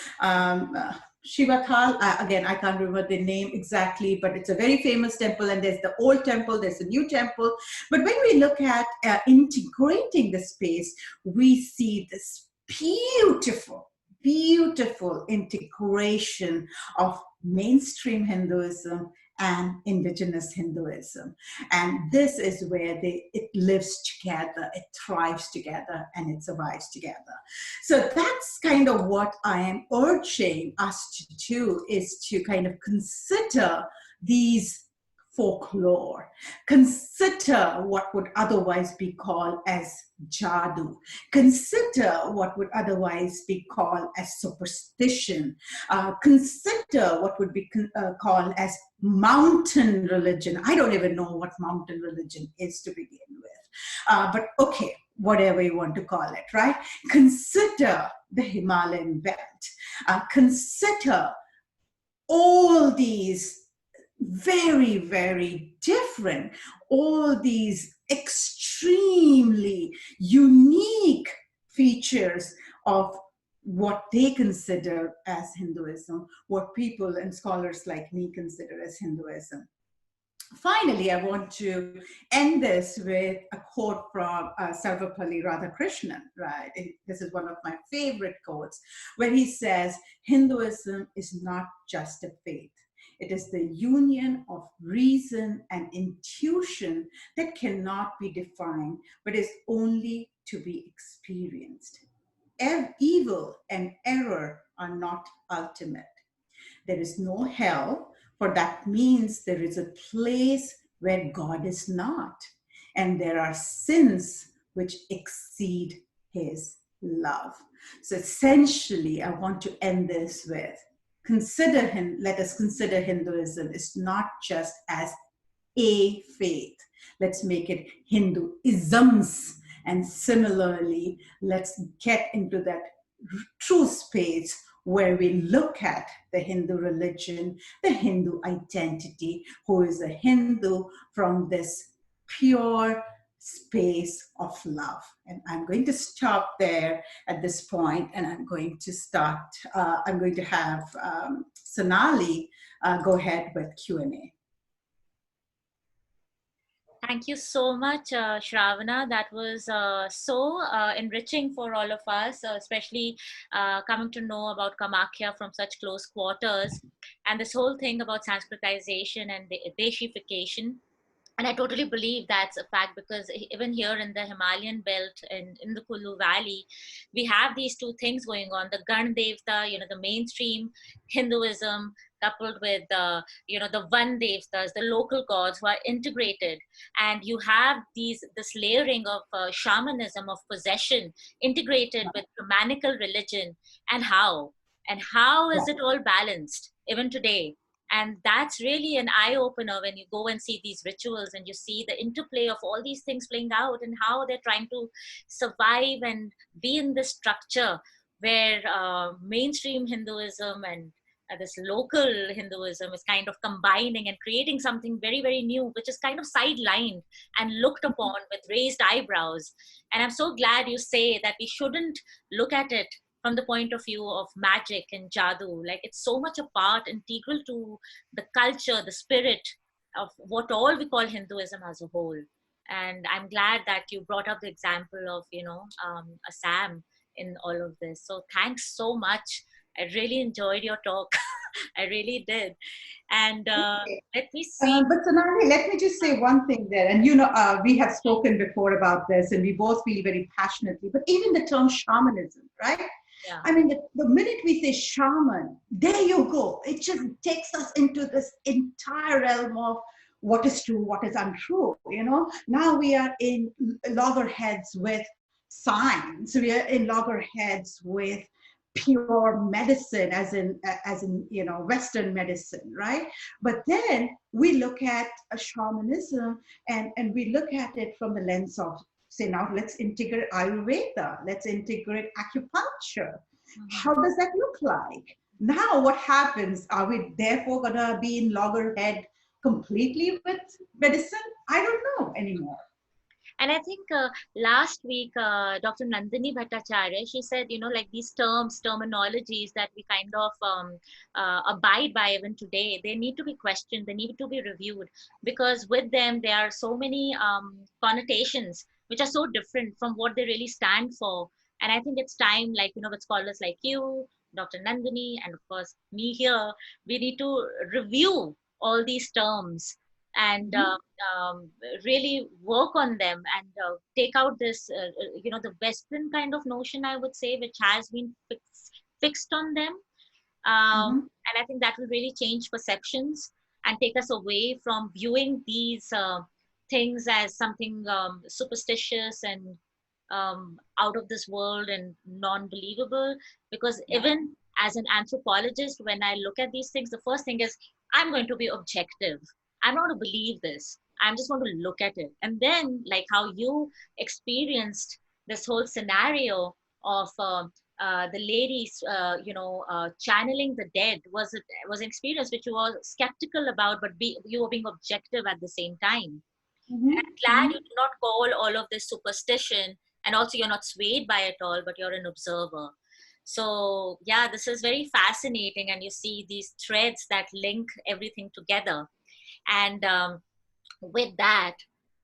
Shivathal. Again, I can't remember the name exactly, but it's a very famous temple, and there's the old temple, there's a new temple. But when we look at integrating the space, we see this beautiful, beautiful integration of mainstream Hinduism and indigenous Hinduism. And this is where it lives together, it thrives together, and it survives together. So that's kind of what I am urging us to do, is to kind of consider these folklore, consider what would otherwise be called as jadoo, consider what would otherwise be called as superstition, consider what would be called as mountain religion. I don't even know what mountain religion is to begin with, but okay, whatever you want to call it, right? Consider the Himalayan belt, consider all these very, very different, all these extremely unique features of what they consider as Hinduism, what people and scholars like me consider as Hinduism. Finally, I want to end this with a quote from Sarvapalli Radhakrishnan, right? This is one of my favorite quotes, where he says, Hinduism is not just a faith. It is the union of reason and intuition that cannot be defined, but is only to be experienced. Evil and error are not ultimate. There is no hell, for that means there is a place where God is not. And there are sins which exceed his love. So essentially, I want to end this with, let us consider Hinduism is not just as a faith. Let's make it Hinduisms. And similarly, let's get into that true space where we look at the Hindu religion, the Hindu identity, who is a Hindu from this pure space of love. And I'm going to stop there at this point, and I'm going to start, I'm going to have Sonali go ahead with Q&A. Thank you so much, Shravana. That was so enriching for all of us, especially coming to know about Kamakhya from such close quarters, and this whole thing about Sanskritization and the Deshification. And I totally believe that's a fact, because even here in the Himalayan belt and in the Kulu Valley, we have these two things going on: the Gan Devta, the mainstream Hinduism, coupled with the Van Devtas, the local gods who are integrated, and you have this layering of shamanism, of possession, integrated with Brahmanical religion, and how is it all balanced even today? And that's really an eye opener when you go and see these rituals and you see the interplay of all these things playing out, and how they're trying to survive and be in this structure where mainstream Hinduism and this local Hinduism is kind of combining and creating something very, very new, which is kind of sidelined and looked upon with raised eyebrows. And I'm so glad you say that we shouldn't look at it from the point of view of magic and jadoo. Like, it's so much a part, integral to the culture, the spirit of what all we call Hinduism as a whole. And I'm glad that you brought up the example of, Assam in all of this. So thanks so much. I really enjoyed your talk. I really did. And let me see. But Sonali, let me just say one thing there. And we have spoken before about this, and we both feel very passionately. But even the term shamanism, right? Yeah. I mean, the minute we say shaman, there you go. It just takes us into this entire realm of what is true, what is untrue. Now we are in loggerheads with science. We are in loggerheads with pure medicine, as in Western medicine, right? But then we look at a shamanism, and we look at it from the lens of, say, now let's integrate Ayurveda, let's integrate acupuncture. How does that look like? Now what happens? Are we therefore going to be in loggerhead completely with medicine? I don't know anymore. And I think last week, Dr. Nandini Bhattacharya, she said, like these terminologies that we kind of abide by even today, they need to be questioned, they need to be reviewed, because with them, there are so many connotations which are so different from what they really stand for. And I think it's time, with scholars like you, Dr. Nandini, and of course me here, we need to review all these terms and really work on them, and take out this, the Western kind of notion, I would say, which has been fixed on them. And I think that will really change perceptions and take us away from viewing these things as something superstitious and out of this world and non-believable. Because even as an anthropologist, when I look at these things, the first thing is, I'm going to be objective. I'm not going to believe this. I'm just going to look at it. And then, like how you experienced this whole scenario of the ladies, channeling the dead, was an experience which you were skeptical about, but you were being objective at the same time. And I'm glad you do not call all of this superstition, and also you're not swayed by it all, but you're an observer. So yeah, this is very fascinating, and you see these threads that link everything together. And with that,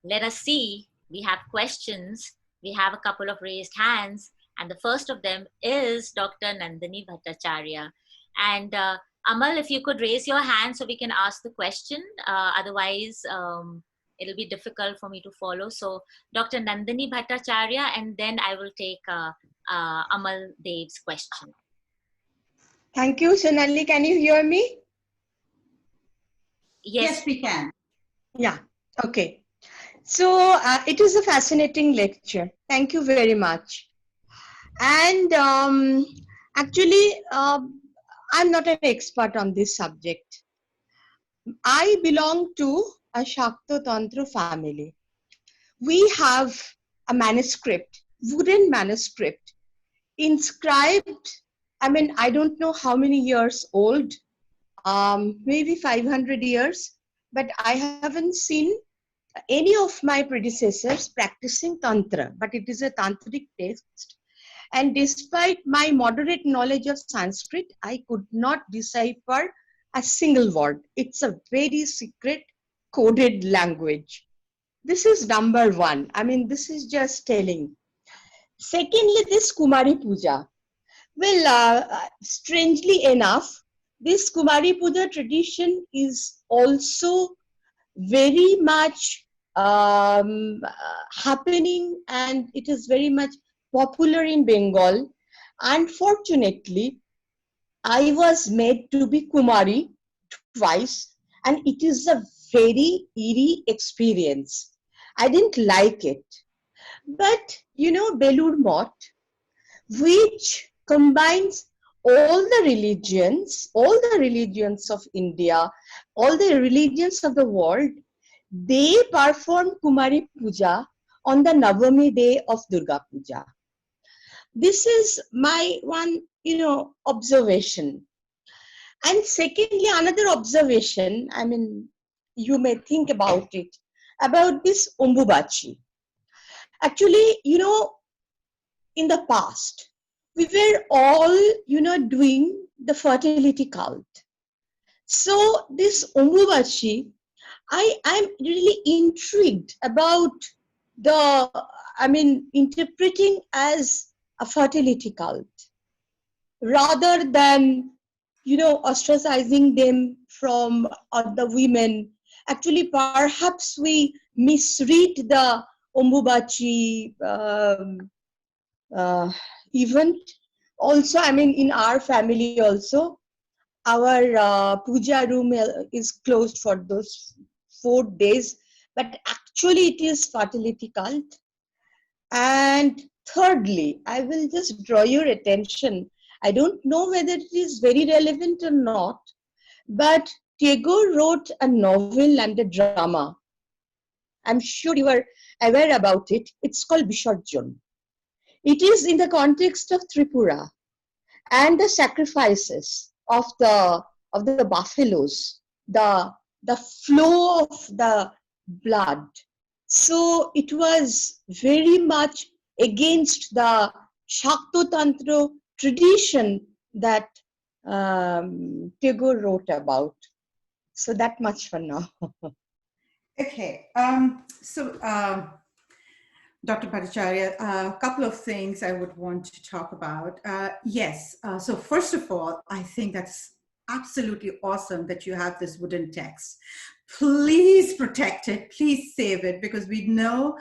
let us see, we have questions. We have a couple of raised hands, and the first of them is Dr. Nandini Bhattacharya. And Amal, if you could raise your hand so we can ask the question. Otherwise, it'll be difficult for me to follow. So Dr. Nandini Bhattacharya, and then I will take Amal Dev's question. Thank you, Sonali. Can you hear me? Yes, we can. Yeah, okay. So it was a fascinating lecture. Thank you very much. And actually, I'm not an expert on this subject. I belong to a Shakta Tantra family. We have a manuscript, wooden manuscript, inscribed I mean, I don't know how many years old, maybe 500 years, but I haven't seen any of my predecessors practicing Tantra, but it is a tantric text. And despite my moderate knowledge of Sanskrit, I could not decipher a single word. It's a very secret coded language. This is number one. I mean, this is just telling. Secondly, this Kumari Puja. Well, strangely enough, this Kumari Puja tradition is also very much happening, and it is very much popular in Bengal. Unfortunately, I was made to be Kumari twice, and it is a very eerie experience. I didn't like it. But, Belur Mott, which combines all the religions of India, all the religions of the world, they perform Kumari Puja on the Navami day of Durga Puja. This is my one, observation. And secondly, another observation, I mean, you may think about it, about this Ombubachi. Actually, in the past, we were all, doing the fertility cult. So this Ombubachi, I'm really intrigued about interpreting as a fertility cult rather than, ostracizing them from other women. Actually, perhaps we misread the Ombubachi event. Also, I mean, in our family also, our puja room is closed for those 4 days, but actually it is fertility cult. And thirdly, I will just draw your attention. I don't know whether it is very relevant or not, but Tagore wrote a novel and a drama. I'm sure you are aware about it. It's called Visarjon. It is in the context of Tripura and the sacrifices of the buffaloes, the flow of the blood. So it was very much against the Shakto Tantra tradition that Tagore wrote about. So that much for now. Okay. Dr. Bhattacharya, a couple of things I would want to talk about. Yes. So first of all, I think that's absolutely awesome that you have this wooden text. Please protect it. Please save it, because we know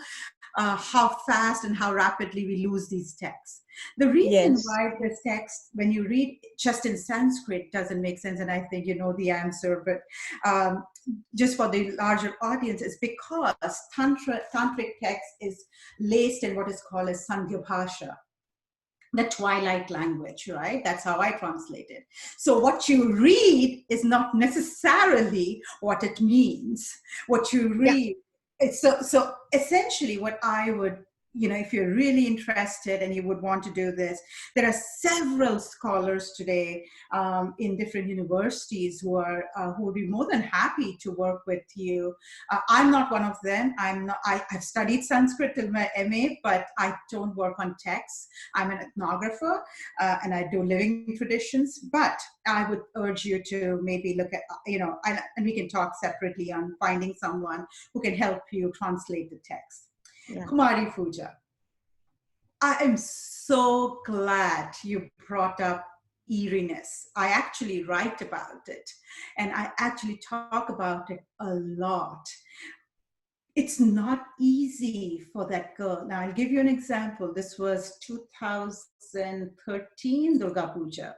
how fast and how rapidly we lose these texts. The reason why this text, when you read just in Sanskrit, doesn't make sense, and I think you know the answer, but just for the larger audience, is because tantric text is laced in what is called as Sandhya Bhasha, the twilight language, right? That's how I translate it. So what you read is not necessarily what it means. What you read, it's so essentially what I would, if you're really interested and you would want to do this, there are several scholars today in different universities who would be more than happy to work with you. I'm not one of them. I've studied Sanskrit till my MA, but I don't work on texts. I'm an ethnographer and I do living traditions. But I would urge you to maybe look at, and we can talk separately on finding someone who can help you translate the text. Yeah. Kumari Puja. I am so glad you brought up eeriness. I actually write about it, and I actually talk about it a lot. It's not easy for that girl. Now, I'll give you an example. This was 2013 Durga Puja.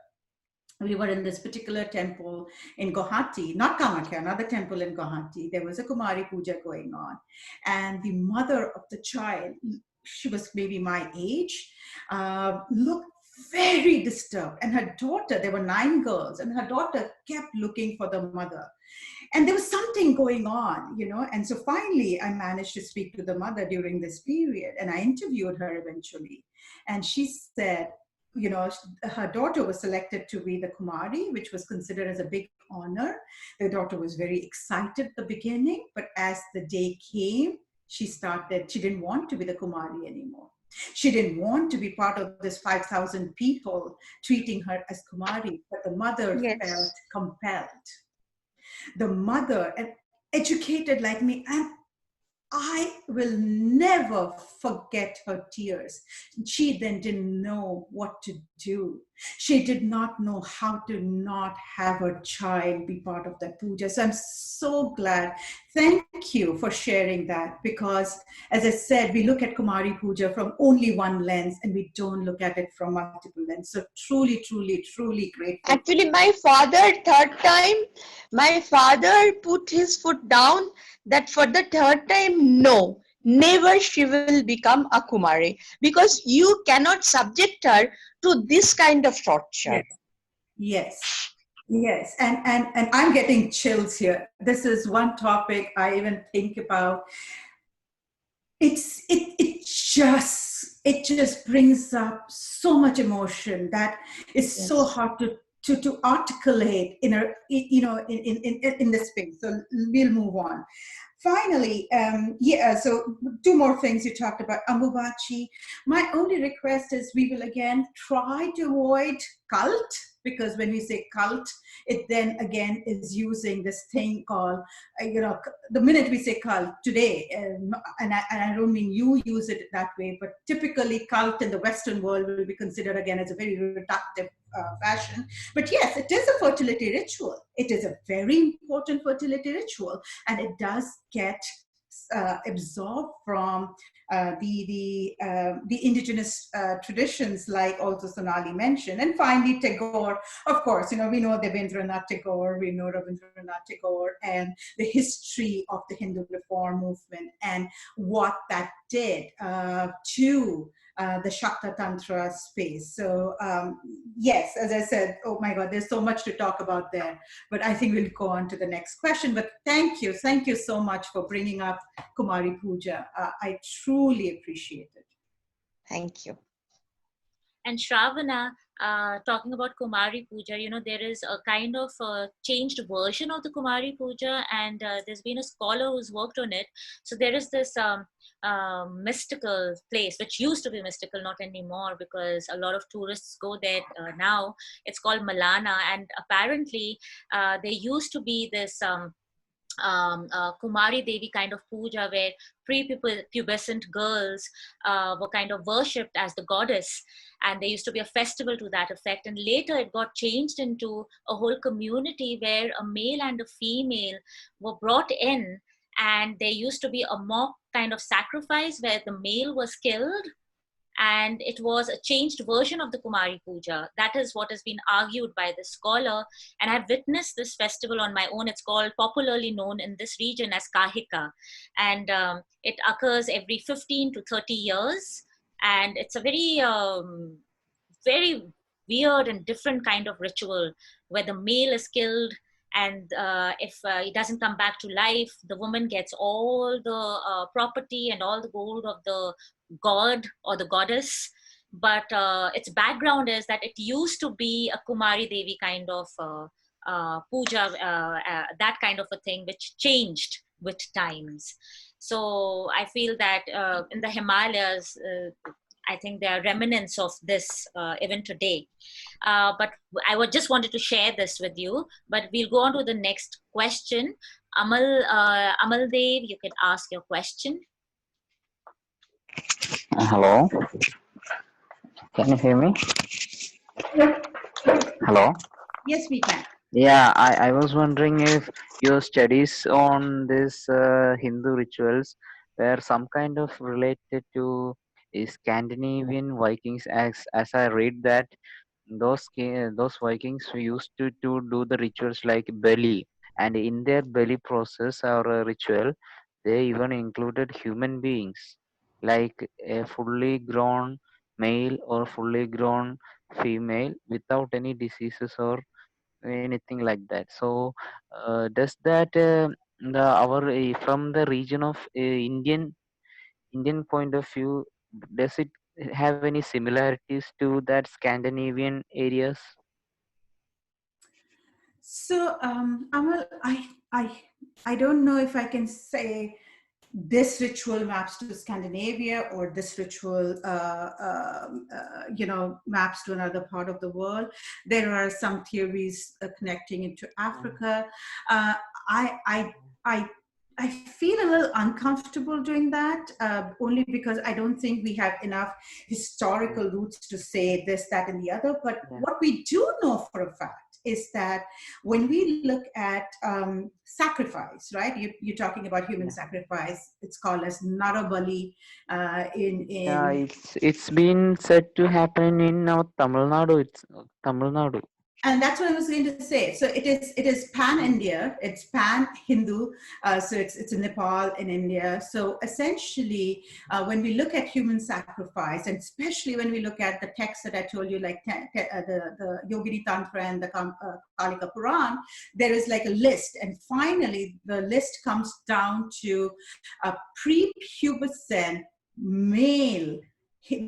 We were in this particular temple in Guwahati, not Kamakhya, another temple in Guwahati. There was a Kumari Puja going on. And the mother of the child, she was maybe my age, looked very disturbed. And her daughter, there were 9 girls, and her daughter kept looking for the mother. And there was something going on, And so finally, I managed to speak to the mother during this period. And I interviewed her eventually. And she said, her daughter was selected to be the Kumari, which was considered as a big honor. The daughter was very excited at the beginning, but as the day came, she didn't want to be the Kumari anymore. She didn't want to be part of this 5,000 people treating her as Kumari, but the mother felt Yes. compelled. The mother, and educated like me, and I will never forget her tears. She then didn't know what to do. She did not know how to not have her child be part of that puja. So I'm so glad. Thank you for sharing that, because, as I said, we look at Kumari Puja from only one lens and we don't look at it from multiple lenses. So truly, truly, truly grateful. Actually, my father put his foot down that for the third time, no, never she will become a Kumari, because you cannot subject her to this kind of torture. Yes. Yes, and I'm getting chills here. This is one topic I even think about. It just brings up so much emotion that is so Yes. hard to articulate in this space. So we'll move on. Finally, so two more things you talked about. Ambubachi. My only request is we will again try to avoid cult, because when we say cult, it then again is using this thing called, the minute we say cult today, and I don't mean you use it that way, but typically cult in the Western world will be considered again as a very reductive fashion. But yes, it is a fertility ritual. It is a very important fertility ritual, and it does get absorbed from the indigenous traditions, like also Sonali mentioned. And finally, Tagore, of course, we know Devendranath Tagore, we know Rabindranath Tagore, and the history of the Hindu reform movement and what that did to the Shakta Tantra space. So yes, as I said, oh my God, there's so much to talk about there, but I think we'll go on to the next question. But thank you so much for bringing up Kumari Puja. I truly appreciate it. Thank you. And Shravana, talking about Kumari Puja, there is a kind of changed version of the Kumari Puja, and there's been a scholar who's worked on it. So there is this mystical place, which used to be mystical, not anymore, because a lot of tourists go there now. It's called Malana, and apparently there used to be this Kumari Devi kind of puja, where prepubescent girls were kind of worshipped as the goddess, and there used to be a festival to that effect. And later it got changed into a whole community where a male and a female were brought in, and there used to be a mock kind of sacrifice where the male was killed, and it was a changed version of the Kumari Puja. That is what has been argued by the scholar, and I've witnessed this festival on my own. It's called, popularly known in this region as Kahika, and it occurs every 15 to 30 years, and it's a very weird and different kind of ritual where the male is killed, and if he doesn't come back to life, the woman gets all the property and all the gold of the god or the goddess. But its background is that it used to be a Kumari Devi kind of puja, that kind of a thing, which changed with times. So I feel that in the Himalayas, I think there are remnants of this even today. But I just wanted to share this with you. But we'll go on to the next question. Amal Dev, you can ask your question. Hello, can you hear me? Hello. Yes, we can. Yeah, I was wondering if your studies on this Hindu rituals were some kind of related to Scandinavian Vikings, as I read that those Vikings who used to do the rituals like Bali, and in their Bali process or ritual, they even included human beings, like a fully grown male or fully grown female without any diseases or anything like that. So, does that from the region of Indian point of view, does it have any similarities to that Scandinavian areas? So, Amal, I don't know if I can say this ritual maps to Scandinavia or this ritual, maps to another part of the world. There are some theories connecting into Africa. Uh, I, I, I, I feel a little uncomfortable doing that, only because I don't think we have enough historical roots to say this, that, and the other. But Yeah. what we do know for a fact is that when we look at sacrifice, right? You're talking about human sacrifice. It's called as Narabali Yeah, in it's been said to happen in Tamil Nadu. It's Tamil Nadu. and that's what I was going to say. So it is pan India, it's pan Hindu, so it's in Nepal, in India. So essentially, when we look at human sacrifice, and especially when we look at the texts that I told you, like the Yogini Tantra and the Kalika Puran, there is like a list, and finally the list comes down to a prepubescent male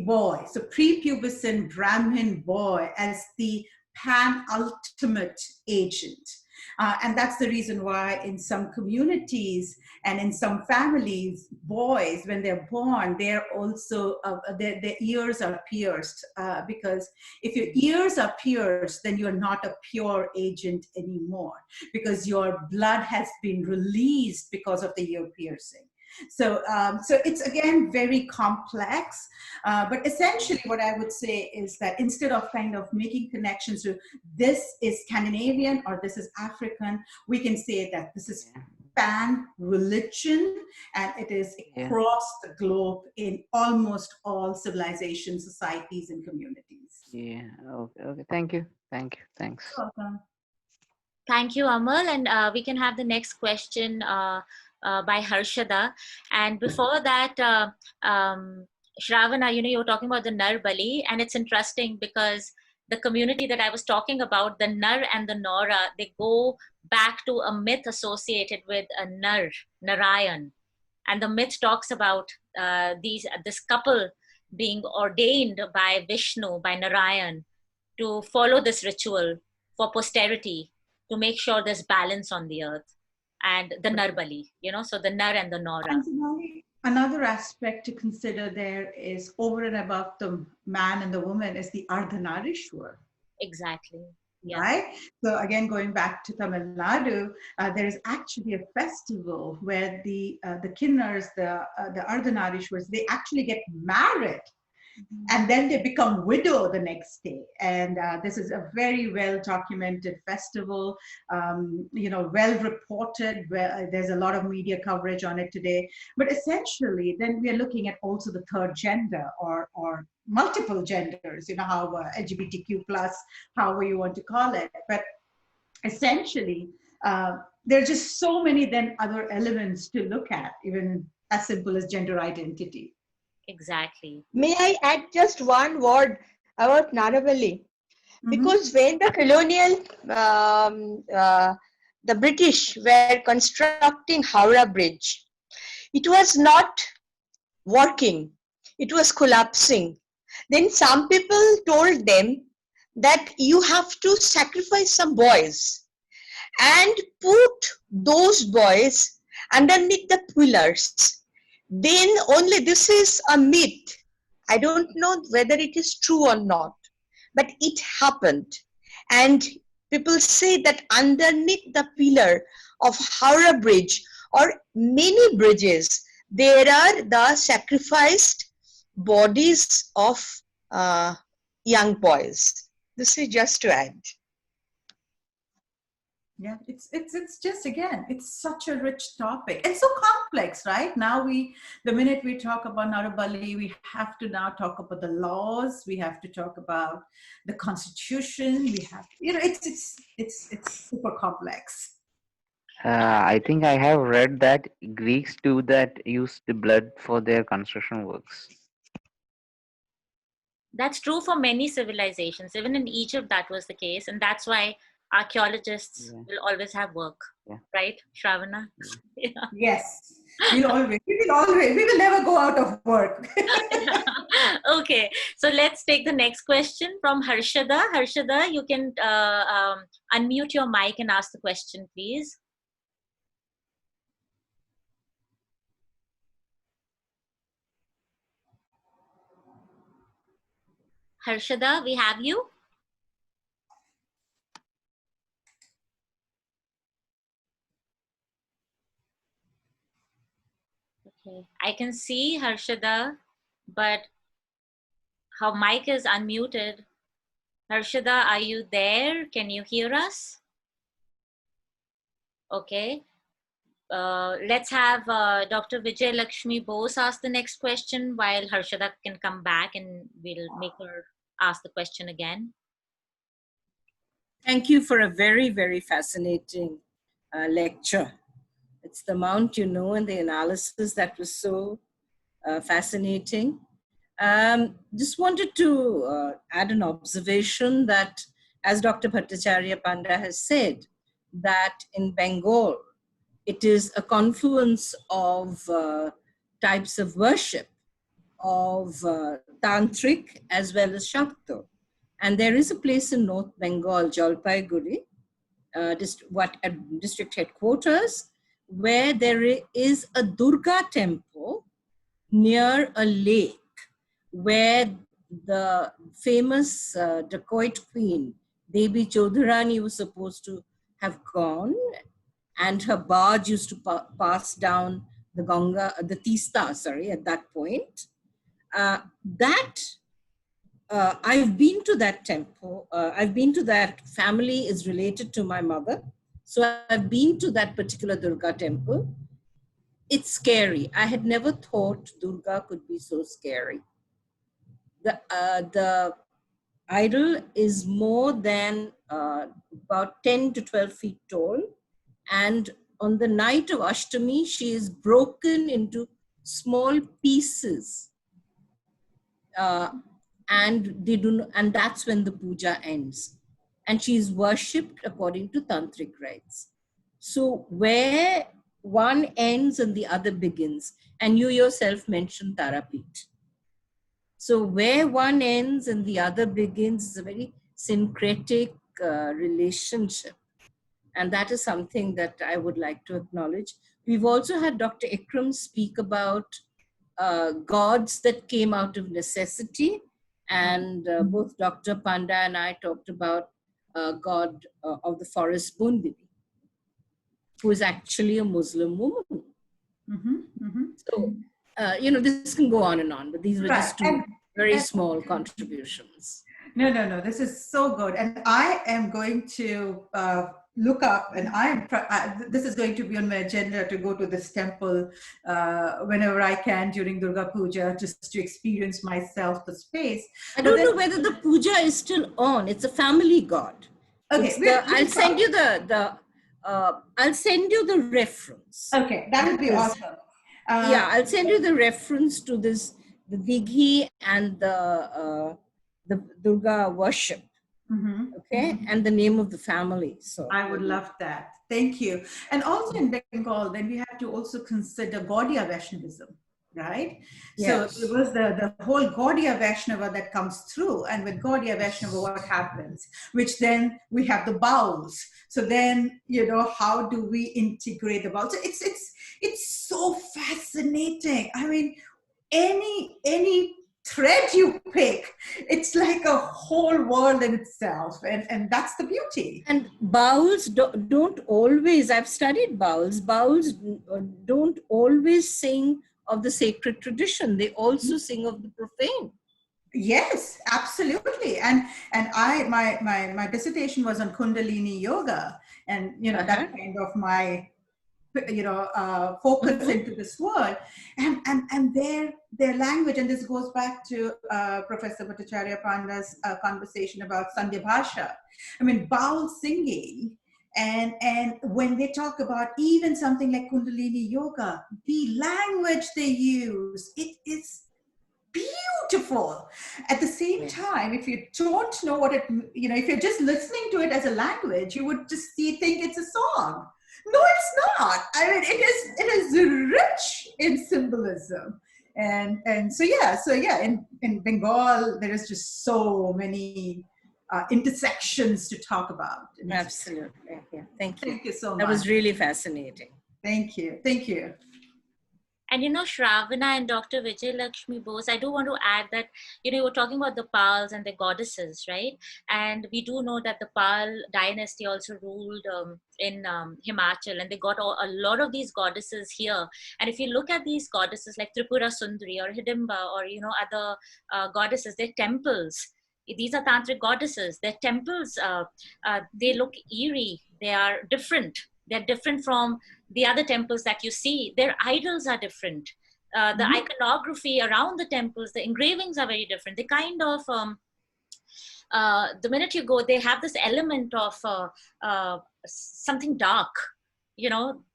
boy, so prepubescent Brahmin boy as the pan-ultimate agent. And that's the reason why in some communities and in some families, boys, when they're born, they're also, their ears are pierced, because if your ears are pierced, then you're not a pure agent anymore, because your blood has been released because of the ear piercing. So it's again very complex, but essentially what I would say is that instead of kind of making connections to this is Scandinavian or this is African, we can say that this is pan religion, and it is across the globe in almost all civilizations, societies, and communities. Yeah. Okay. Thank you. Thanks. Welcome. Thank you, Amal. And we can have the next question by Harshada. And before that, Shravana, you were talking about the Nar Bali, and it's interesting because the community that I was talking about, the Nar and the Nora, they go back to a myth associated with a Narayan. And the myth talks about this couple being ordained by Vishnu, by Narayan, to follow this ritual for posterity, to make sure there's balance on the earth, and the Narbali, so the Nar and the Nora. Another aspect to consider there is over and above the man and the woman is the Ardhanarishwar. Exactly. Yeah. Right? So again, going back to Tamil Nadu, there is actually a festival where the Kinnars, the Ardhanarishwars, they actually get married. And then they become widow the next day. And this is a very well documented festival, well reported. There's a lot of media coverage on it today. But essentially, then we are looking at also the third gender or multiple genders, how LGBTQ plus, however you want to call it. But essentially, there are just so many then other elements to look at, even as simple as gender identity. Exactly. May I add just one word about Narabali? Because when the colonial, the British were constructing Howrah Bridge, it was not working. It was collapsing. Then some people told them that you have to sacrifice some boys and put those boys underneath the pillars. Then only, this is a myth. I don't know whether it is true or not, but it happened. And people say that underneath the pillar of Howrah Bridge or many bridges, there are the sacrificed bodies of young boys. This is just to add. Yeah, it's just, again, it's such a rich topic and so complex, right? Now the minute we talk about Narabali, we have to now talk about the laws, we have to talk about the constitution, we have, it's super complex. I think I have read that Greeks do that, use the blood for their construction works. That's true for many civilizations. Even in Egypt, that was the case. And that's why archaeologists will always have work, right, Shravana? Yeah. Yes, we will never go out of work. Okay. Okay, so let's take the next question from Harshada. Harshada, you can unmute your mic and ask the question, please. Harshada, we have you. Okay, I can see Harshada, but her mic is unmuted. Harshada, are you there? Can you hear us? Okay. Let's have Dr. Vijay Lakshmi Bose ask the next question while Harshada can come back and we'll make her ask the question again. Thank you for a very, very fascinating lecture. It's the amount you know and the analysis that was so fascinating. Just wanted to add an observation that, as Dr. Bhattacharya Panda has said, that in Bengal, it is a confluence of types of worship, of Tantric as well as Shakta. And there is a place in North Bengal, Jalpaiguri, district headquarters, where there is a Durga temple near a lake where the famous dacoit queen, Devi Chaudharani, was supposed to have gone, and her barge used to pass down the Ganga, the Tista, at that point. I've been to that temple. I've been to that family is related to my mother. So I've been to that particular Durga temple. It's scary. I had never thought Durga could be so scary. The idol is more than about 10 to 12 feet tall. And on the night of Ashtami, she is broken into small pieces. And that's when the puja ends. And she is worshipped according to tantric rites. So where one ends and the other begins, and you yourself mentioned Tarapit. So where one ends and the other begins is a very syncretic relationship. And that is something that I would like to acknowledge. We've also had Dr. Ikram speak about gods that came out of necessity. And both Dr. Panda and I talked about God of the forest Bundini, who is actually a Muslim woman. So, this can go on and on, but these were just two very small contributions. No, this is so good. And I am going to look up, and this is going to be on my agenda to go to this temple whenever I can during Durga Puja, just to experience myself the space. I don't know whether the puja is still on. It's a family god. Okay, I'll send you I'll send you the reference. Okay, that would be awesome. I'll send you the reference to the Dighi and the Durga worship. Okay, and the name of the family. So I would love that. Thank you. And also in Bengal, then we have to also consider Gaudiya Vaishnavism, right? Yes. So it was the whole Gaudiya Vaishnava that comes through, and with Gaudiya Vaishnava, what happens? Which then we have the bowls. So then, how do we integrate the bowls? So it's so fascinating. I mean, any thread you pick, it's like a whole world in itself, and that's the beauty. And bowls don't always, I've studied bowls don't always sing of the sacred tradition. They also sing of the profane. Yes, absolutely. And my dissertation was on Kundalini yoga, and that kind of my focus into this world, and their language, and this goes back to Professor Bhattacharya Panda's conversation about Sandhya Bhasha. I mean, bowl singing, and when they talk about even something like Kundalini yoga, the language they use, it is beautiful. At the same time, if you don't know what if you're just listening to it as a language, you would just think it's a song. No, it's not. I mean, it is rich in symbolism. And so yeah, in Bengal there is just so many intersections to talk about. Absolutely. Yeah. Thank you. Thank you so much. That was really fascinating. Thank you. And Shravana and Dr. Vijay Lakshmi Bose, I do want to add that, you were talking about the Pals and the goddesses, right? And we do know that the Pal dynasty also ruled in Himachal, and they got a lot of these goddesses here. And if you look at these goddesses like Tripura Sundari or Hidimba or, other goddesses, they're temples. These are tantric goddesses. Their temples, they look eerie. They are different. They're different from the other temples that you see. Their idols are different. The iconography around the temples, the engravings are very different. They kind of, the minute you go, they have this element of something dark.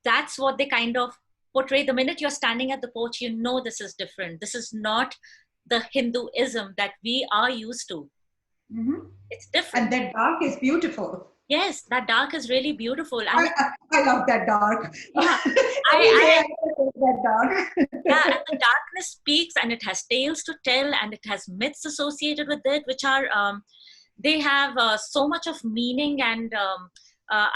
That's what they kind of portray. The minute you're standing at the porch, this is different. This is not the Hinduism that we are used to. It's different. And that dark is beautiful. Yes, that dark is really beautiful. And I love that dark. Yeah, I love that dark. Yeah, and the darkness speaks, and it has tales to tell, and it has myths associated with it, which are, they have so much of meaning and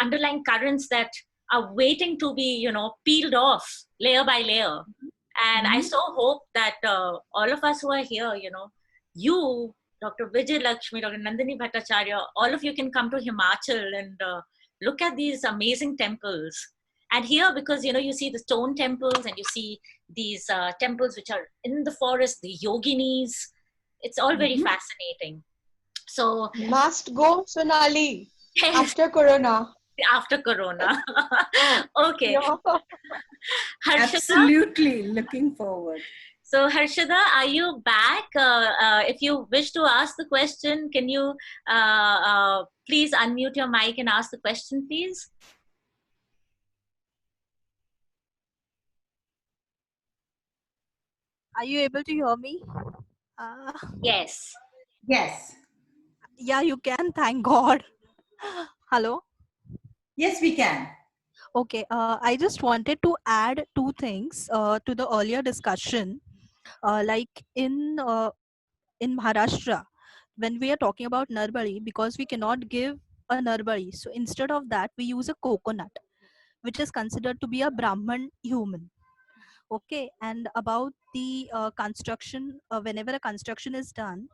underlying currents that are waiting to be, peeled off layer by layer. And I so hope that all of us who are here, you, Dr. Vijay Lakshmi, Dr. Nandini Bhattacharya, all of you can come to Himachal and look at these amazing temples. And here, because, you see the stone temples and you see these temples which are in the forest, the yoginis, it's all very fascinating. So must go, Sonali. Yes. After Corona. After Corona. Okay. Yeah. Harshada? Absolutely looking forward. So Harshada, are you back? If you wish to ask the question, can you please unmute your mic and ask the question, please? Are you able to hear me? Yes. Yes. Yeah, you can. Thank God. Hello? Yes, we can. Okay. I just wanted to add two things to the earlier discussion. Like in Maharashtra, when we are talking about Narbali, because we cannot give a Narbali, so instead of that, we use a coconut, which is considered to be a Brahman human. Okay, and about the construction, whenever a construction is done,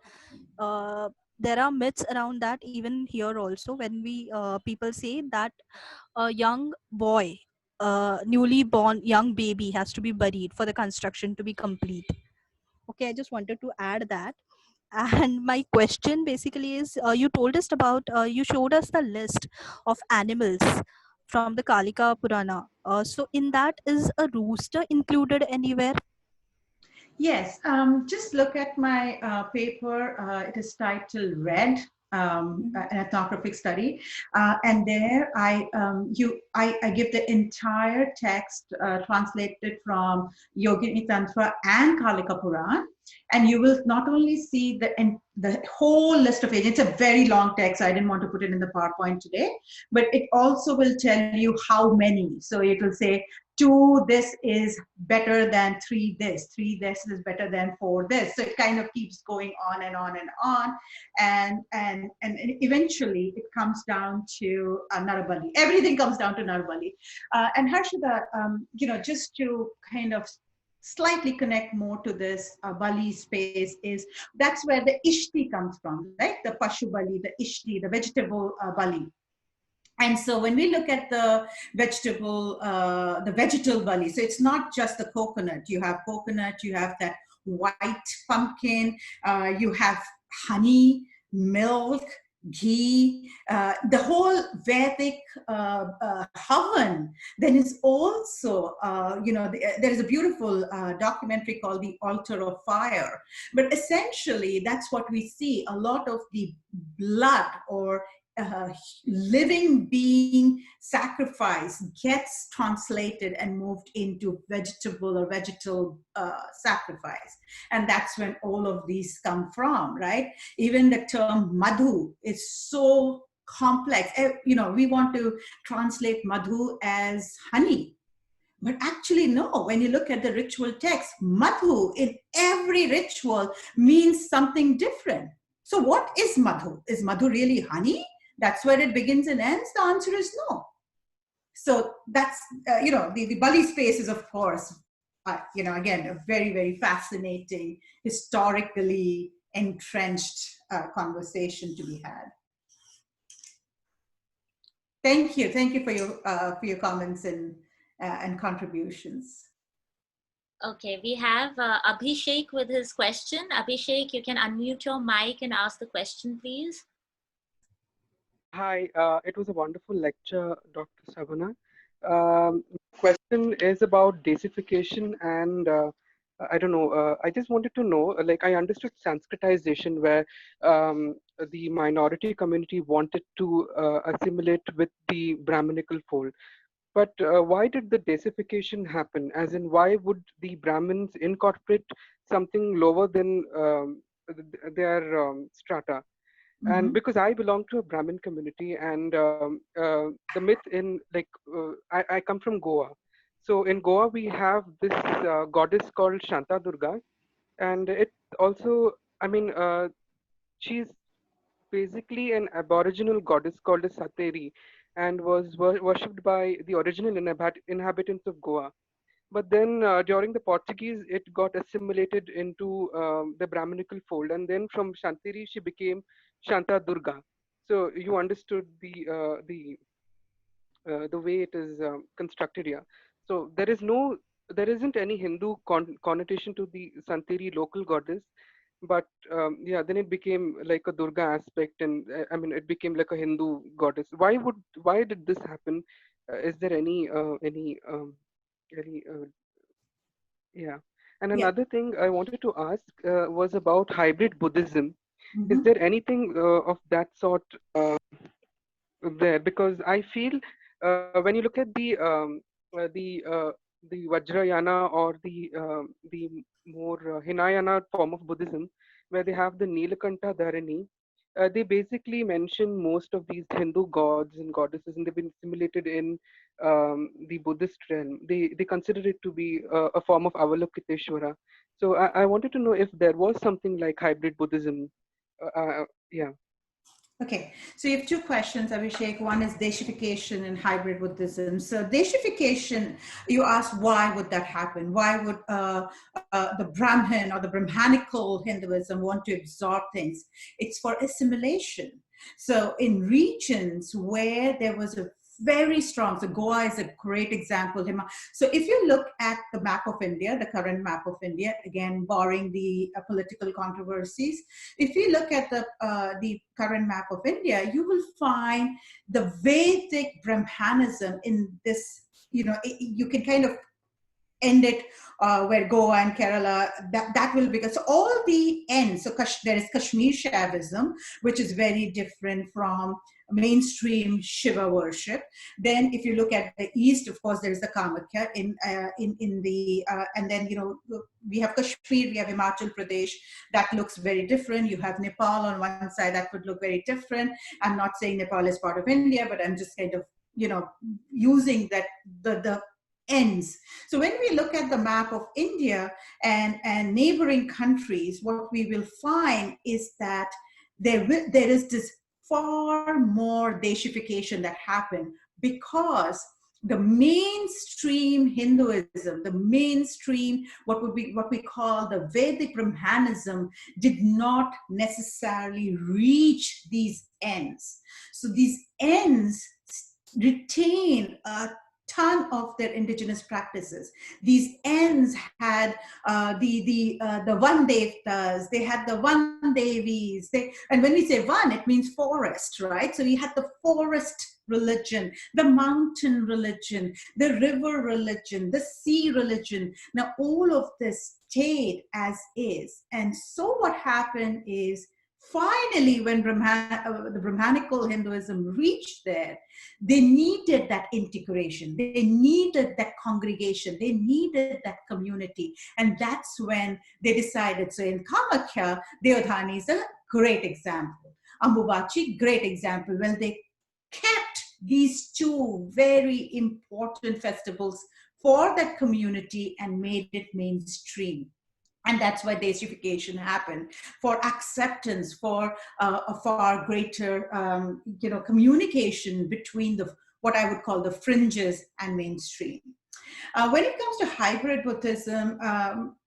there are myths around that. Even here also, when we people say that a young boy, newly born young baby, has to be buried for the construction to be complete. Okay, I just wanted to add that. And my question basically is, you told us about, you showed us the list of animals from the Kalika Purana. So in that, is a rooster included anywhere? Yes, just look at my paper. It is titled Red, an ethnographic study. And there I give the entire text translated from Yogini Tantra and Kalika Puran. And you will not only see the whole list of agents. It's a very long text. I didn't want to put it in the PowerPoint today, but it also will tell you how many. So it will say 2 this is better than 3 this, 3 this is better than 4 this. So it kind of keeps going on and on and on, and eventually it comes down to Narabali. Everything comes down to Narabali. And Harshada, just to kind of slightly connect more to this Bali space, is that's where the Ishti comes from, right? The Pashu Bali, the Ishti, the vegetable Bali. And so when we look at the vegetable Bali, so it's not just the coconut. You have coconut, you have that white pumpkin, you have honey, milk, ghee, the whole Vedic havan. Then is also, there is a beautiful documentary called The Altar of Fire. But essentially, that's what we see. A lot of the blood or living being sacrifice gets translated and moved into vegetable or vegetal sacrifice. And that's when all of these come from, right? Even the term madhu is so complex. We want to translate madhu as honey, But actually, no, when you look at the ritual text, madhu in every ritual means something different. So what is madhu? Is madhu really honey? That's where it begins and ends? The answer is no. So that's, the Bali space is, of course, again, a very, very fascinating, historically entrenched conversation to be had. Thank you. Thank you for your comments and contributions. Okay, we have Abhishek with his question. Abhishek, you can unmute your mic and ask the question, please. Hi, it was a wonderful lecture, Dr. Sravana. Question is about deification, and I don't know. I just wanted to know, like, I understood Sanskritization, where the minority community wanted to assimilate with the Brahminical fold. But why did the deification happen? As in, why would the Brahmins incorporate something lower than their strata? And because I belong to a Brahmin community, and the myth in, like, I come from Goa. So in Goa, we have this goddess called Shanta Durga, and it also, I mean, she's basically an aboriginal goddess called a Sateri, and was worshipped by the original inhabitants of Goa. But then during the Portuguese, it got assimilated into the Brahminical fold, and then from Shantiri, she became Shanta Durga. So you understood the way it is constructed here. So there isn't any Hindu connotation to the Santiri local goddess, but yeah, then it became like a Durga aspect, and I mean, it became like a Hindu goddess. Why did this happen? Is there any yeah. And Yeah. another thing I wanted to ask was about hybrid Buddhism. Is Mhm. there anything of that sort there? Because I feel when you look at uh, the uh, the Vajrayana, or the more Hinayana form of Buddhism, where they have the Nilakanta Dharani, they basically mention most of these Hindu gods and goddesses, and they've been assimilated in the Buddhist realm. They consider it to be a form of Avalokiteshvara. So I wanted to know if there was something like hybrid Buddhism. Yeah. Okay, so you have two questions, Abhishek. One is deification and hybrid Buddhism. So deification, you asked why would that happen? Why would the Brahmin or the Brahmanical Hinduism want to absorb things? It's for assimilation. So in regions where there was a very strong, so Goa is a great example. So if you look at the map of India, the current map of India, again, barring the political controversies, if you look at the current map of India, you will find the Vedic Brahmanism in this, you can kind of end it where Goa and Kerala, that will become, so all the ends, so there is Kashmir Shaivism, which is very different from mainstream Shiva worship. Then if you look at the east, of course, there's the Kamakya and then, we have Kashmir, we have Himachal Pradesh, that looks very different. You have Nepal on one side, that would look very different. I'm not saying Nepal is part of India, but I'm just kind of, using that, the ends. So when we look at the map of India and neighboring countries, what we will find is that there is this far more deification that happened, because the mainstream Hinduism, the mainstream, what we call the Vedic Brahmanism, did not necessarily reach these ends. So these ends retain a ton of their indigenous practices. These ends had the Van Devtas, they had the Van Devis, and when we say Van, it means forest, right? So we had the forest religion, the mountain religion, the river religion, the sea religion. Now all of this stayed as is. And so what happened is, finally, when the Brahmanical Hinduism reached there, they needed that integration, they needed that congregation, they needed that community. And that's when they decided. So in Kamakya, Deodhani is a great example. Ambubachi, great example. When they kept these two very important festivals for that community and made it mainstream. And that's why deification happened, for acceptance, for a far greater, communication between the what I would call the fringes and mainstream. When it comes to hybrid Buddhism,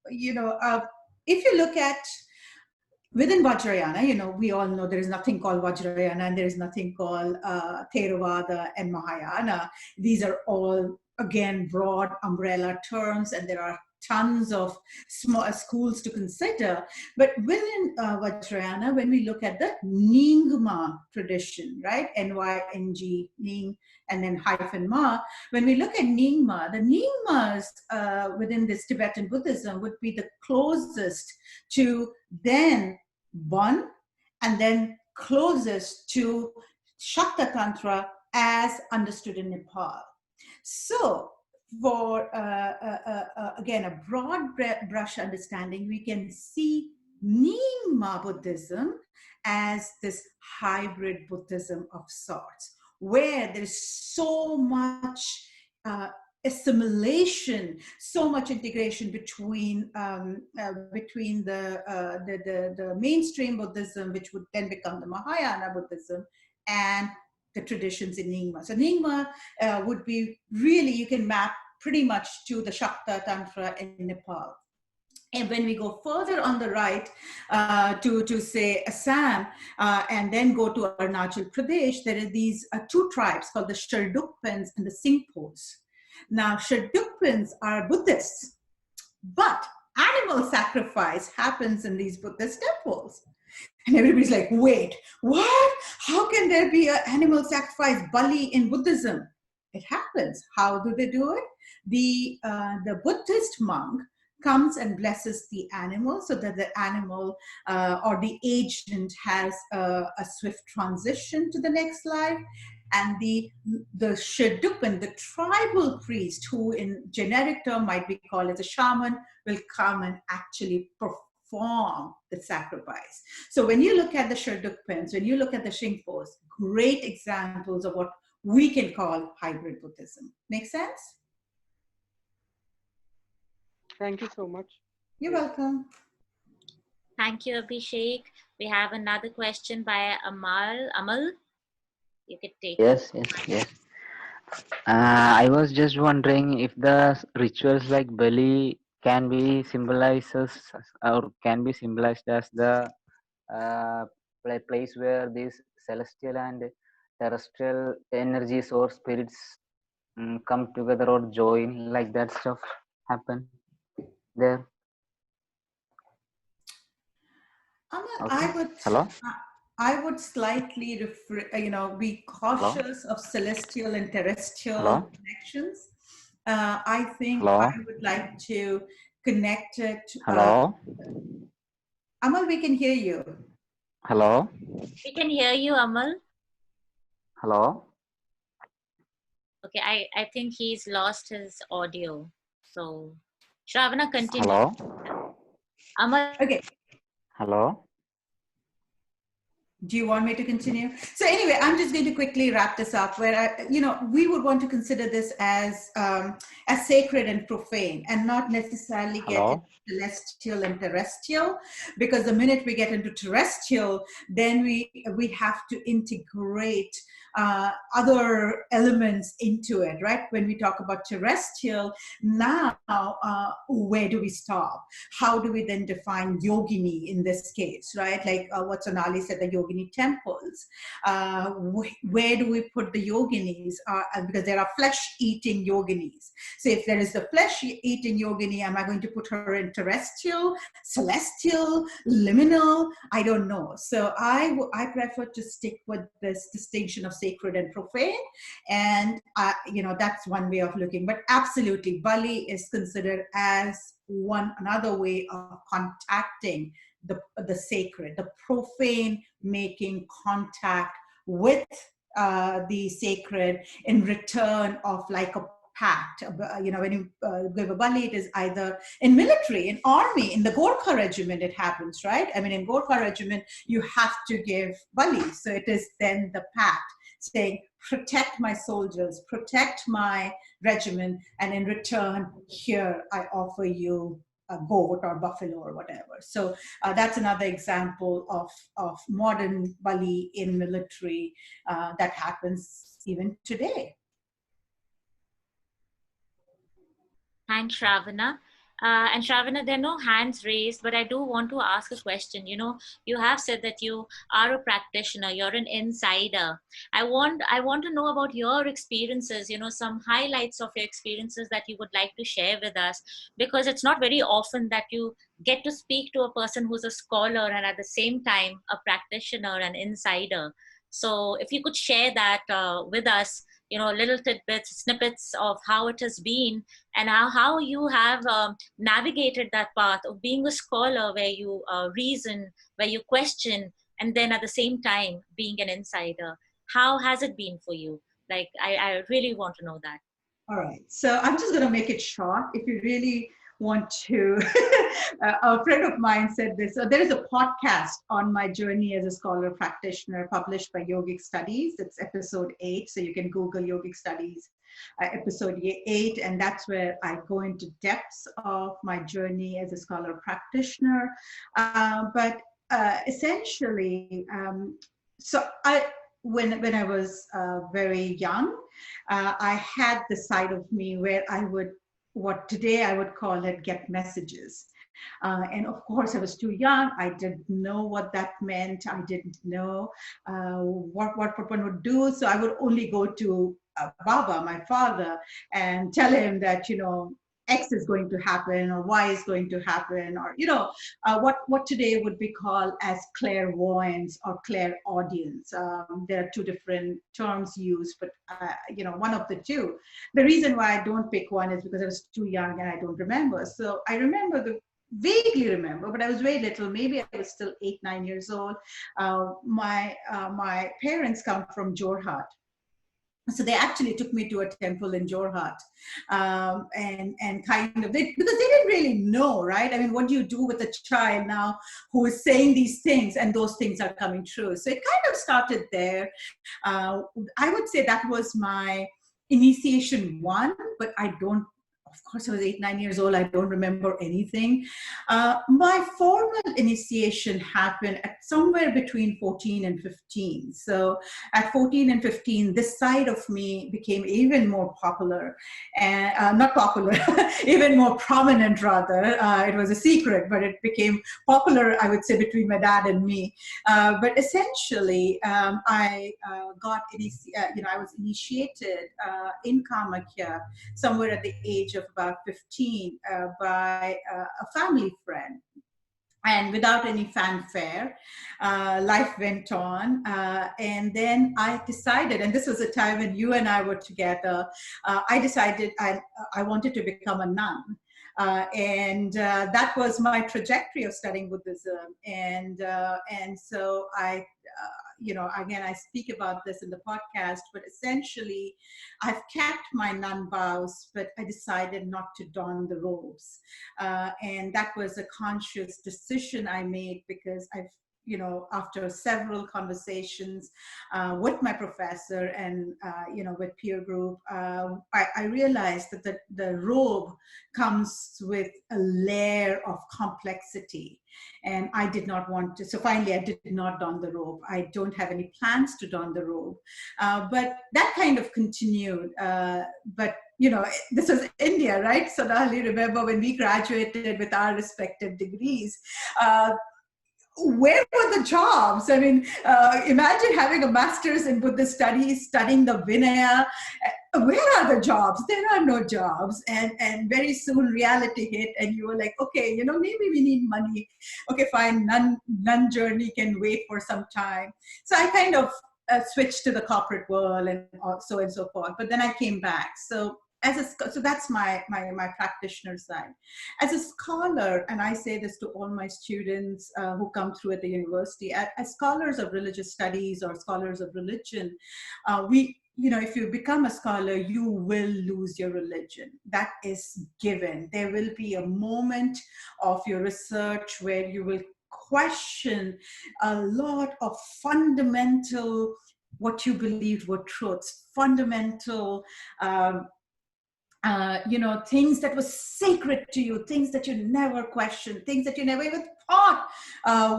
if you look at within Vajrayana, we all know there is nothing called Vajrayana and there is nothing called Theravada and Mahayana. These are all, again, broad umbrella terms, and there are tons of small schools to consider. But within Vajrayana, when we look at the Nyingma tradition, right? N-Y-N-G, Ning, and then hyphen Ma. When we look at Nyingma, the Nyingmas within this Tibetan Buddhism would be the closest to then one, and then closest to Shakta Tantra as understood in Nepal. So for, again, a broad brush understanding, we can see Nyingma Buddhism as this hybrid Buddhism of sorts, where there's so much assimilation, so much integration between the mainstream Buddhism, which would then become the Mahayana Buddhism, and the traditions in Nyingma. So Nyingma would be really, you can map pretty much to the Shakta Tantra in Nepal. And when we go further on the right to say Assam, and then go to Arunachal Pradesh, there are these two tribes called the Sherdukpens and the Singpos. Now, Sherdukpens are Buddhists, but animal sacrifice happens in these Buddhist temples. And everybody's like, wait, what? How can there be an animal sacrifice, Bali, in Buddhism? It happens. How do they do it? The Buddhist monk comes and blesses the animal so that the animal or the agent has a swift transition to the next life. And the Sherdukpan, the tribal priest, who in generic term might be called as a shaman, will come and actually perform the sacrifice. So when you look at the Sherdukpens, when you look at the Shinpos, great examples of what we can call hybrid Buddhism. Make sense? Thank you so much. You're welcome. Thank you, Abhishek. We have another question by Amal. You could take Yes. I was just wondering if the rituals like Bali can be symbolized as the place where these celestial and terrestrial energies or spirits come together or join, like that stuff happen there. Hello? I would slightly be cautious of celestial and terrestrial connections. I think I would like to connect it. Amal, we can hear you. Hello? We can hear you, Amal. Hello? Okay, I think he's lost his audio. So, Sravana, continue. Hello? Amal. Okay. Hello? Do you want me to continue? So anyway, I'm just going to quickly wrap this up where, we would want to consider this as sacred and profane and not necessarily get into celestial and terrestrial, because the minute we get into terrestrial, then we have to integrate other elements into it, right? When we talk about terrestrial, now where do we stop? How do we then define yogini in this case, right? Like what Sonali said, the yogini temples. Where do we put the yoginis? Because there are flesh-eating yoginis. So if there is the flesh-eating yogini, am I going to put her in terrestrial, celestial, liminal? I don't know. So I prefer to stick with this distinction of sacred and profane, and that's one way of looking. But absolutely, Bali is considered as another way of contacting the sacred, the profane, making contact with the sacred in return of like a pact. When you give a Bali, it is either in military, in army, in the Gorkha regiment it happens, right? I mean, in Gorkha regiment, you have to give Bali. So it is then the pact saying, protect my soldiers, protect my regiment, and in return, here I offer you a goat or buffalo or whatever. So that's another example of modern bali in military that happens even today. Thanks, Shravana. And Shravana, there are no hands raised, but I do want to ask a question. You have said that you are a practitioner, you're an insider. I want to know about your experiences, some highlights of your experiences that you would like to share with us, because it's not very often that you get to speak to a person who's a scholar and at the same time a practitioner and insider. So if you could share that with us, little tidbits, snippets of how it has been, and how you have navigated that path of being a scholar where you reason, where you question, and then at the same time being an insider. How has it been for you? Like, I really want to know that. All right, so I'm just going to make it short. If you really want to, a friend of mine said this. So there is a podcast on my journey as a scholar practitioner published by Yogic Studies. It's episode 8, so you can Google Yogic Studies episode 8, and that's where I go into depths of my journey as a scholar practitioner. But essentially, so when I was very young, I had the side of me where I would, what today I would call it, get messages. And of course, I was too young. I didn't know what that meant. I didn't know what one would do. So I would only go to Baba, my father, and tell him that, X is going to happen or Y is going to happen, or what today would be called as clairvoyance or clairaudience. There are two different terms used, but one of the two. The reason why I don't pick one is because I was too young and I don't remember. So I vaguely remember, but I was very little. Maybe I was still 8, 9 years old. My parents come from Jorhat. So they actually took me to a temple in Jorhat, and kind of, because they didn't really know, right? I mean, what do you do with a child now who is saying these things and those things are coming true? So it kind of started there. I would say that was my initiation 1, but of course, I was 8, 9 years old. I don't remember anything. My formal initiation happened at somewhere between 14 and 15. So at 14 and 15, this side of me became even more popular, and not popular, even more prominent rather. It was a secret, but it became popular, I would say, between my dad and me. But essentially, I was initiated in Kamakya somewhere at the age of about 15 by a family friend. And without any fanfare, life went on. And then I decided, and this was a time when you and I were together, I decided I wanted to become a nun. And that was my trajectory of studying Buddhism. And so again, I speak about this in the podcast, but essentially I've kept my nun vows, but I decided not to don the robes. And that was a conscious decision I made because after several conversations with my professor and, with peer group, I realized that the robe comes with a layer of complexity. And I did not want to, so finally I did not don the robe. I don't have any plans to don the robe. But that kind of continued. But this was India, right? So now you remember when we graduated with our respective degrees, where were the jobs? I mean, imagine having a master's in Buddhist studies, studying the Vinaya. Where are the jobs? There are no jobs. And very soon reality hit and you were like, okay, maybe we need money. Okay, fine, nun journey can wait for some time. So I kind of switched to the corporate world and so and so forth. But then I came back. So that's my practitioner side. As a scholar, and I say this to all my students who come through at the university, as scholars of religious studies or scholars of religion, if you become a scholar, you will lose your religion. That is given. There will be a moment of your research where you will question a lot of fundamental what you believed were truths, fundamental, things that were sacred to you, things that you never questioned, things that you never even thought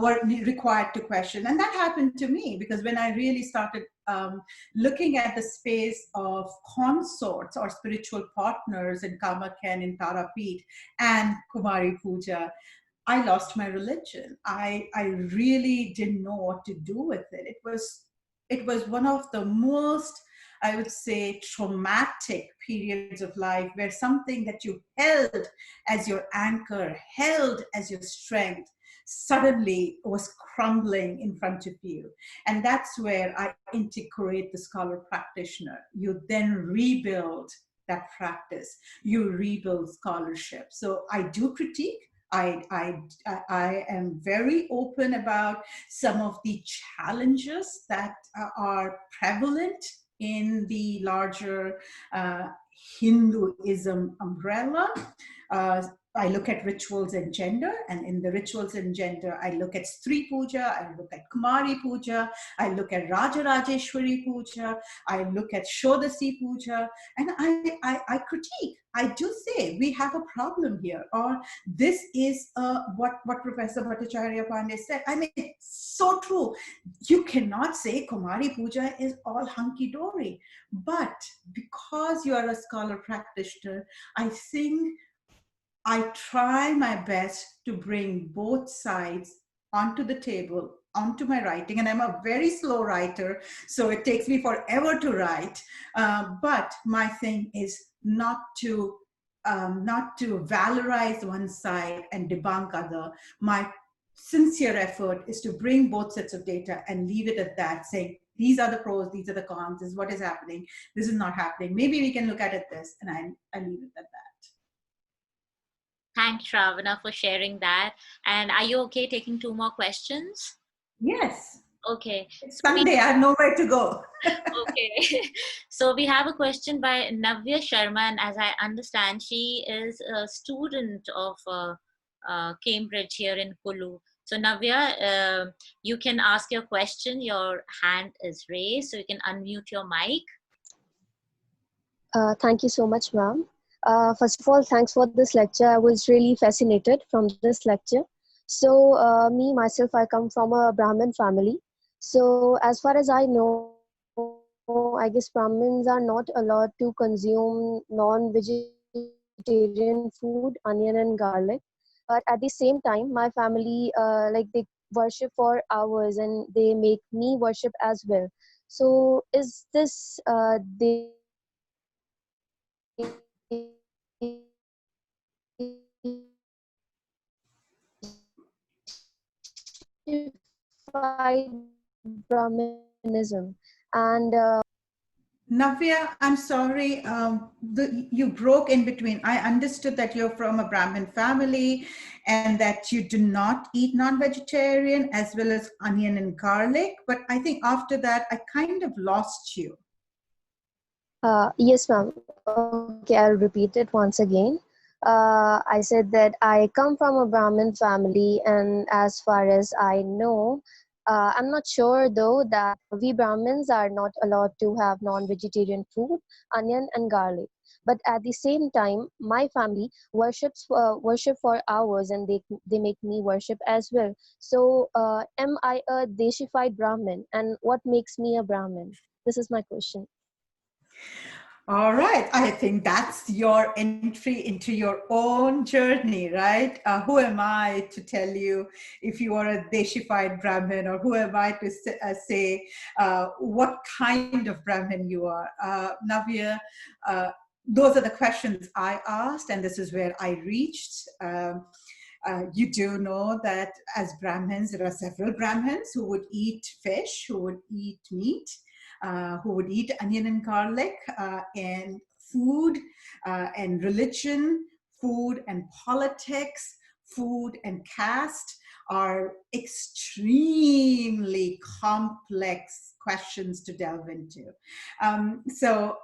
were required to question. And that happened to me, because when I really started looking at the space of consorts or spiritual partners in Kamakya and in Tarapeeth and Kumari Puja, I lost my religion. I really didn't know what to do with it. It was one of the most, I would say, traumatic periods of life, where something that you held as your anchor, held as your strength, suddenly was crumbling in front of you. And that's where I integrate the scholar practitioner. You then rebuild that practice, you rebuild scholarship. So I do critique. I am very open about some of the challenges that are prevalent in the larger Hinduism umbrella. I look at rituals and gender, and in the rituals and gender, I look at Stri Puja, I look at Kumari Puja, I look at Raja Rajeshwari Puja, I look at Shodasi Puja, and I critique. I do say we have a problem here, or this is what Professor Bhattacharya Pandey said. I mean, it's so true. You cannot say Kumari Puja is all hunky-dory, but because you are a scholar practitioner, I think I try my best to bring both sides onto the table, onto my writing. And I'm a very slow writer, so it takes me forever to write. But my thing is not to valorize one side and debunk other. My sincere effort is to bring both sets of data and leave it at that, saying, these are the pros, these are the cons, this is what is happening, this is not happening. Maybe we can look at it this, and I leave it at that. Thanks, Shravana, for sharing that. And are you okay taking 2 more questions? Yes. Okay. It's Sunday, I have nowhere to go. Okay. So we have a question by Navya Sharma, and as I understand, she is a student of Cambridge here in Kulu. So Navya, you can ask your question. Your hand is raised, so you can unmute your mic. Thank you so much, ma'am. First of all, thanks for this lecture. I was really fascinated from this lecture. So, myself, I come from a Brahmin family. So, as far as I know, I guess Brahmins are not allowed to consume non-vegetarian food, onion and garlic. But at the same time, my family, they worship for hours and they make me worship as well. So, is this Brahminism? And Navya, I'm sorry, you broke in between. I understood that you're from a Brahmin family and that you do not eat non-vegetarian as well as onion and garlic. But I think after that, I kind of lost you. Yes, ma'am. Okay, I'll repeat it once again. I said that I come from a Brahmin family, and as far as I know, I'm not sure though that we Brahmins are not allowed to have non-vegetarian food, onion and garlic. But at the same time, my family worship for hours, and they make me worship as well. So, am I a Deshified Brahmin, and what makes me a Brahmin? This is my question. All right. I think that's your entry into your own journey, right? Who am I to tell you if you are a Deshified Brahmin, or who am I to say what kind of Brahmin you are? Navya, those are the questions I asked, and this is where I reached. You do know that as Brahmins, there are several Brahmins who would eat fish, who would eat meat, who would eat onion and garlic, and food and religion, food and politics, food and caste are extremely complex questions to delve into. So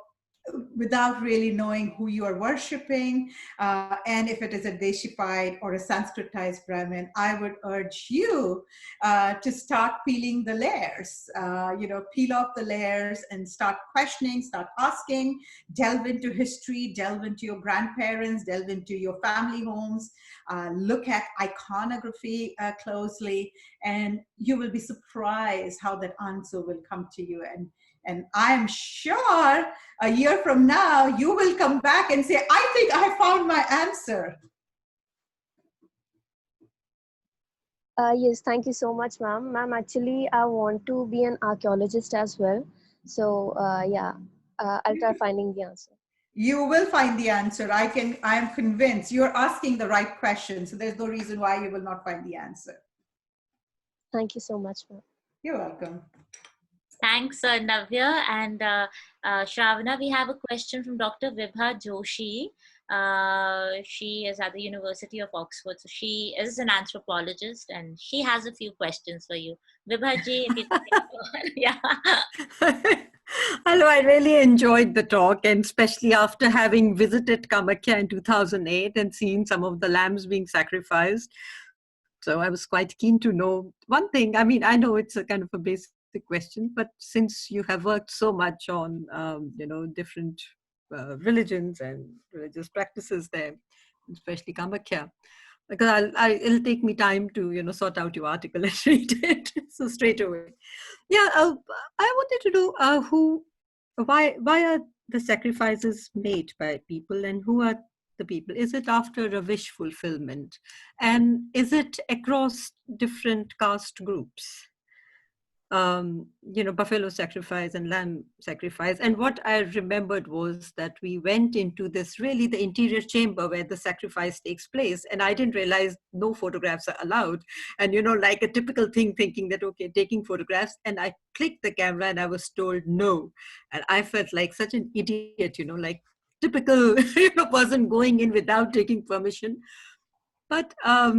without really knowing who you are worshiping. And if it is a Deshified or a Sanskritized Brahmin, I would urge you to start peeling the layers, peel off the layers and start questioning, start asking, delve into history, delve into your grandparents, delve into your family homes, look at iconography closely, and you will be surprised how that answer will come to you. And I'm sure a year from now, you will come back and say, I think I found my answer. Yes, thank you so much, ma'am. Ma'am, actually, I want to be an archaeologist as well. So, yeah, I'll try finding the answer. You will find the answer. I'm convinced you're asking the right question. So there's no reason why you will not find the answer. Thank you so much, ma'am. You're welcome. Thanks, Navya. And Shravana, we have a question from Dr. Vibha Joshi. She is at the University of Oxford. So she is an anthropologist and she has a few questions for you. Vibha ji, if you can, yeah. Hello, I really enjoyed the talk, and especially after having visited Kamakhya in 2008 and seen some of the lambs being sacrificed. So I was quite keen to know one thing. I mean, I know it's a kind of a basic question, but since you have worked so much on, different religions and religious practices there, especially Kamakhya, because it'll take me time to, sort out your article and read it. So straight away. Yeah, I wanted to know why are the sacrifices made by people, and who are the people? Is it after a wish fulfillment, and is it across different caste groups? Buffalo sacrifice and lamb sacrifice. And what I remembered was that we went into the interior chamber where the sacrifice takes place. And I didn't realize no photographs are allowed. And, like a typical thing, thinking that, okay, taking photographs. And I clicked the camera and I was told no. And I felt like such an idiot, like typical person going in without taking permission. But what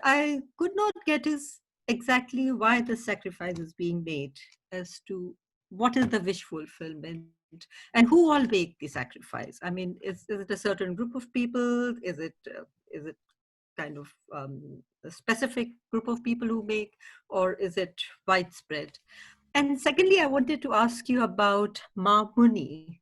I could not get is exactly why the sacrifice is being made, as to what is the wish fulfillment and who all make the sacrifice. I mean, is it a certain group of people? Is it kind of a specific group of people who make, or is it widespread? And secondly, I wanted to ask you about Mamuni,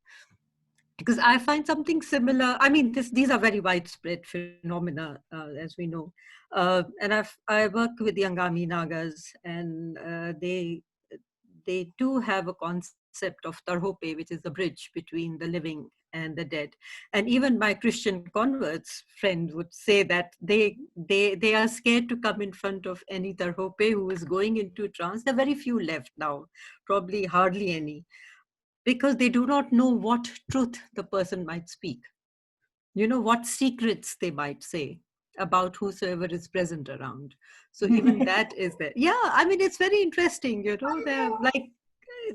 because I find something similar. I mean, these are very widespread phenomena, as we know. And I work with the Angami Nagas, and they do have a concept of Tarhope, which is the bridge between the living and the dead. And even my Christian converts friend would say that they are scared to come in front of any Tarhope who is going into trance. There are very few left now, probably hardly any, because they do not know what truth the person might speak, what secrets they might say about whosoever is present around. So even that is there. Yeah, I mean, it's very interesting, they're like,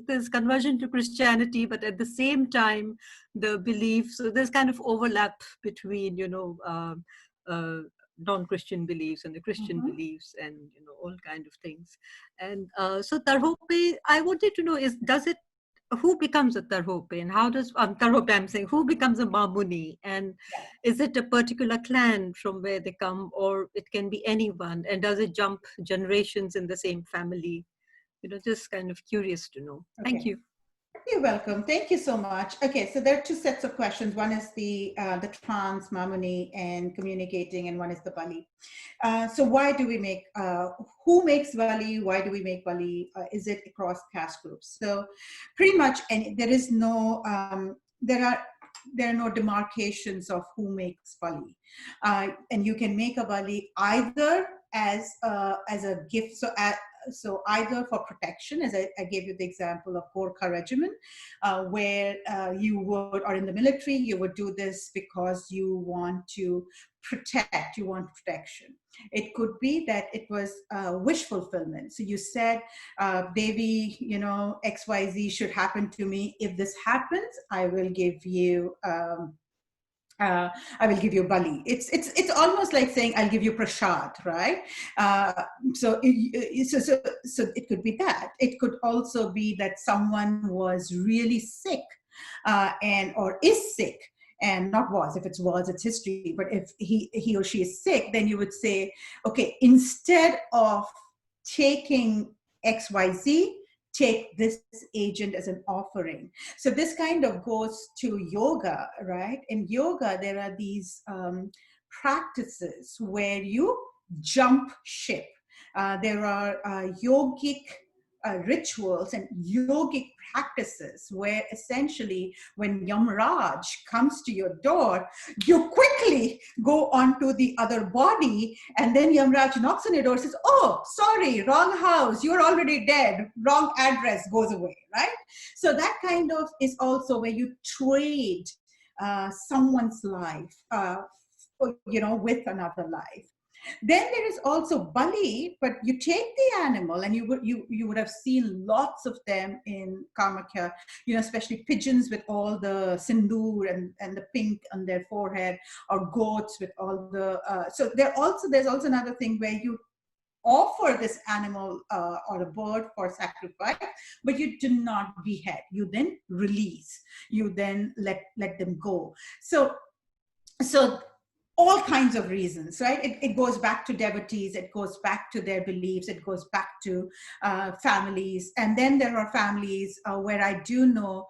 there's conversion to Christianity, but at the same time, the belief, so there's kind of overlap between, non-Christian beliefs and the Christian beliefs, and, all kind of things. And so Tarhope, I wanted to know, who becomes a Tarhope, and how does Tarhope, I'm saying, who becomes a Mamuni, and is it a particular clan from where they come, or it can be anyone, and does it jump generations in the same family? Just kind of curious to know. Okay. Thank you. You're welcome. Thank you so much. Okay, so there are two sets of questions. One is the trance, Mamuni, and communicating, and one is the Bali. So why do we make, who makes Bali? Why do we make Bali? Is it across caste groups? So pretty much, and there is no, there are no demarcations of who makes Bali. And you can make a Bali either as a gift. So either for protection, as I gave you the example of Gorkha regiment, where you would, or in the military, you would do this because you want to protect, you want protection. It could be that it was wish fulfillment. So you said, Devi, XYZ should happen to me. If this happens, I will give you I will give you bali. It's almost like saying I'll give you prasad, right? Uh, so it could be that. It could also be that someone was really sick, and or is sick, and not was. If it's was, it's history. But if he or she is sick, then you would say, okay, instead of taking XYZ, take this agent as an offering. So this kind of goes to yoga, right? In yoga, there are these practices where you jump ship. There are yogic rituals and yogic practices where essentially when Yamraj comes to your door, you quickly go onto the other body, and then Yamraj knocks on your door and says, oh, sorry, wrong house, you're already dead, wrong address, goes away, right? So that kind of is also where you trade someone's life, with another life. Then there is also bali, but you take the animal, and you would have seen lots of them in Kamakya, especially pigeons with all the sindoor and the pink on their forehead, or goats with all the. So there's also another thing where you offer this animal or a bird for sacrifice, but you do not behead. You then release. You then let them go. So all kinds of reasons, right? It goes back to devotees, it goes back to their beliefs, it goes back to families. And then there are families where I do know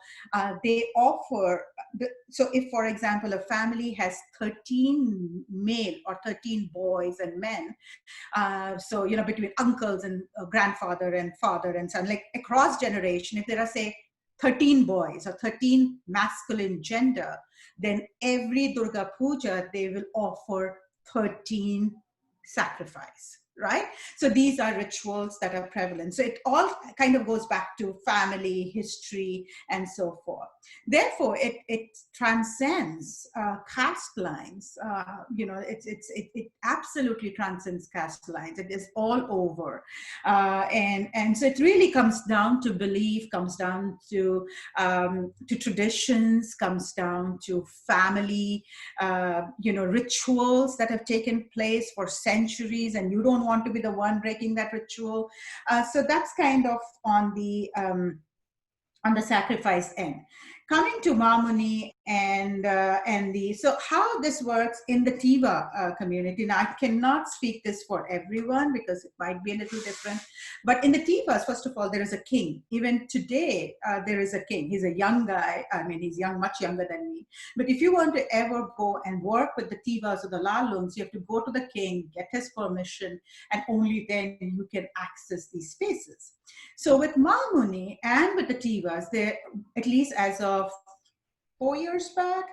they offer, so if, for example, a family has 13 male or 13 boys and men, so, between uncles and grandfather and father and son, like across generation, if there are, say, 13 boys or 13 masculine gender, then every Durga Puja, they will offer 13 sacrifice, right? So these are rituals that are prevalent. So it all kind of goes back to family, history, and so forth. Therefore, it transcends caste lines. It absolutely transcends caste lines. It is all over. And so it really comes down to belief, comes down to traditions, comes down to family, rituals that have taken place for centuries, and you don't want to be the one breaking that ritual. So that's kind of on the sacrifice end. Coming to Mamuni and so how this works in the Tiva community. Now, I cannot speak this for everyone because it might be a little different, but in the Tivas, first of all, there is a king. Even today, there is a king. He's a young guy. I mean, he's young, much younger than me. But if you want to ever go and work with the Tivas or the Lalungs, you have to go to the king, get his permission, and only then you can access these spaces. So with Mamuni and with the Tivas, there, at least as of 4 years back,